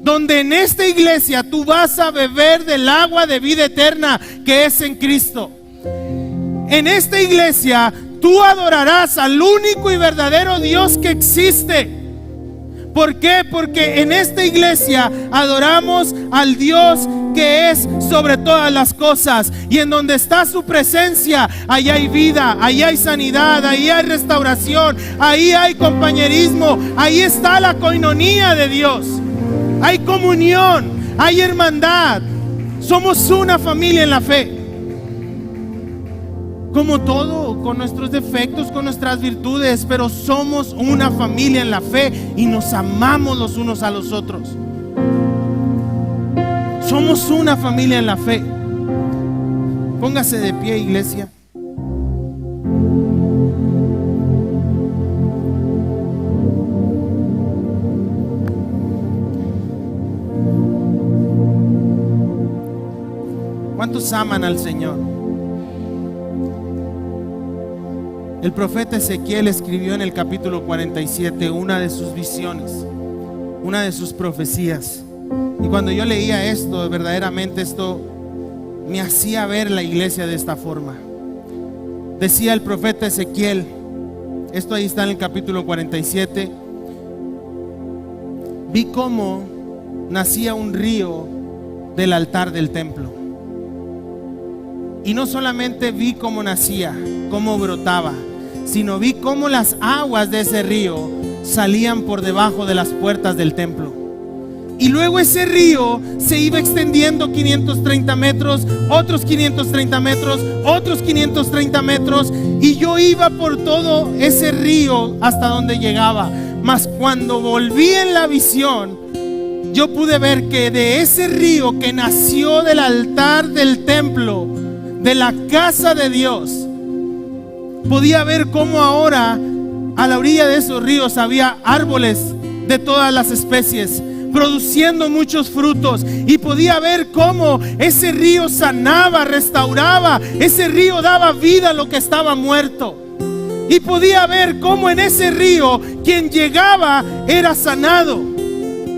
Donde en esta iglesia tú vas a beber del agua de vida eterna que es en Cristo. En esta iglesia tú adorarás al único y verdadero Dios que existe. ¿Por qué? Porque en esta iglesia adoramos al Dios que es sobre todas las cosas. Y en donde está su presencia, ahí hay vida, ahí hay sanidad, ahí hay restauración, ahí hay compañerismo, ahí está la coinonía de Dios. Hay comunión, hay hermandad. Somos una familia en la fe. Como todo, con nuestros defectos, con nuestras virtudes, pero somos una familia en la fe y nos amamos los unos a los otros. Somos una familia en la fe. Póngase de pie, iglesia. ¿Cuántos aman al Señor? El profeta Ezequiel escribió en el capítulo 47 una de sus visiones, una de sus profecías. Y cuando yo leía esto, verdaderamente esto me hacía ver la iglesia de esta forma. Decía el profeta Ezequiel, esto ahí está en el capítulo 47, vi cómo nacía un río del altar del templo. Y no solamente vi cómo nacía, cómo brotaba, sino vi cómo las aguas de ese río salían por debajo de las puertas del templo. Y luego ese río se iba extendiendo 530 metros, otros 530 metros, otros 530 metros. Y yo iba por todo ese río hasta donde llegaba. Mas cuando volví en la visión, yo pude ver que de ese río que nació del altar del templo, de la casa de Dios, podía ver cómo ahora a la orilla de esos ríos había árboles de todas las especies, produciendo muchos frutos. Y podía ver cómo ese río sanaba, restauraba. Ese río daba vida a lo que estaba muerto. Y podía ver cómo en ese río quien llegaba era sanado.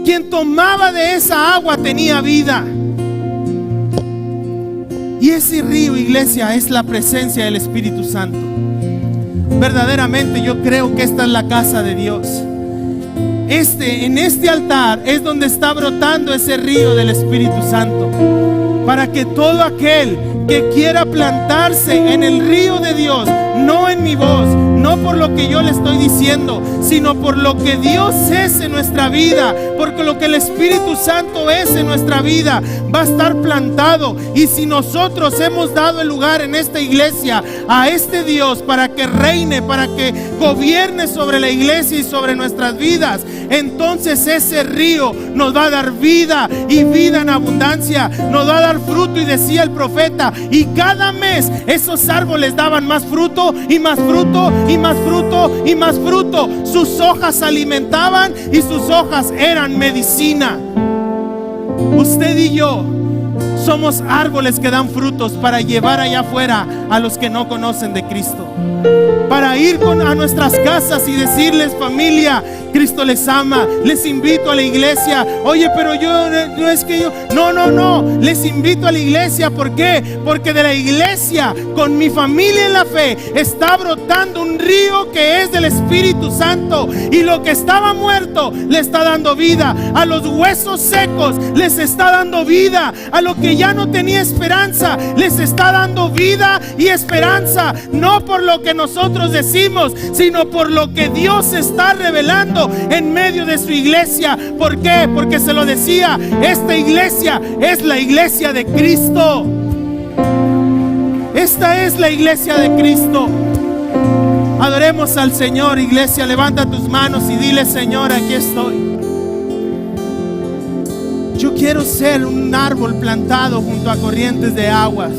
Quien tomaba de esa agua tenía vida. Y ese río, iglesia, es la presencia del Espíritu Santo. Verdaderamente yo creo que esta es la casa de Dios. En este altar es donde está brotando ese río del Espíritu Santo, para que todo aquel que quiera plantarse en el río de Dios, no en mi voz, no por lo que yo le estoy diciendo, sino por lo que Dios es en nuestra vida, porque lo que el Espíritu Santo es en nuestra vida, va a estar plantado. Y si nosotros hemos dado el lugar en esta iglesia a este Dios para que reine, para que gobierne sobre la iglesia y sobre nuestras vidas, entonces ese río nos va a dar vida, y vida en abundancia, nos va a dar fruto. Y decía el profeta, y cada mes esos árboles daban más fruto y más fruto y más fruto y más fruto. Sus hojas alimentaban y sus hojas eran medicina. Usted y yo somos árboles que dan frutos para llevar allá afuera a los que no conocen de Cristo, para ir a nuestras casas y decirles: familia, Cristo les ama, les invito a la iglesia. Oye, pero no es que yo, no, les invito a la iglesia. ¿Por qué? Porque de la iglesia, con mi familia en la fe, está brotando un río que es del Espíritu Santo, y lo que estaba muerto le está dando vida, a los huesos secos les está dando vida, a lo que ya no tenía esperanza les está dando vida y esperanza, no por lo que nosotros decimos, sino por lo que Dios está revelando en medio de su iglesia. ¿Por qué? Porque se lo decía, esta iglesia es la iglesia de Cristo. Esta es la iglesia de Cristo. Adoremos al Señor, iglesia. Levanta tus manos y dile: Señor, aquí estoy. Yo quiero ser un árbol plantado junto a corrientes de aguas.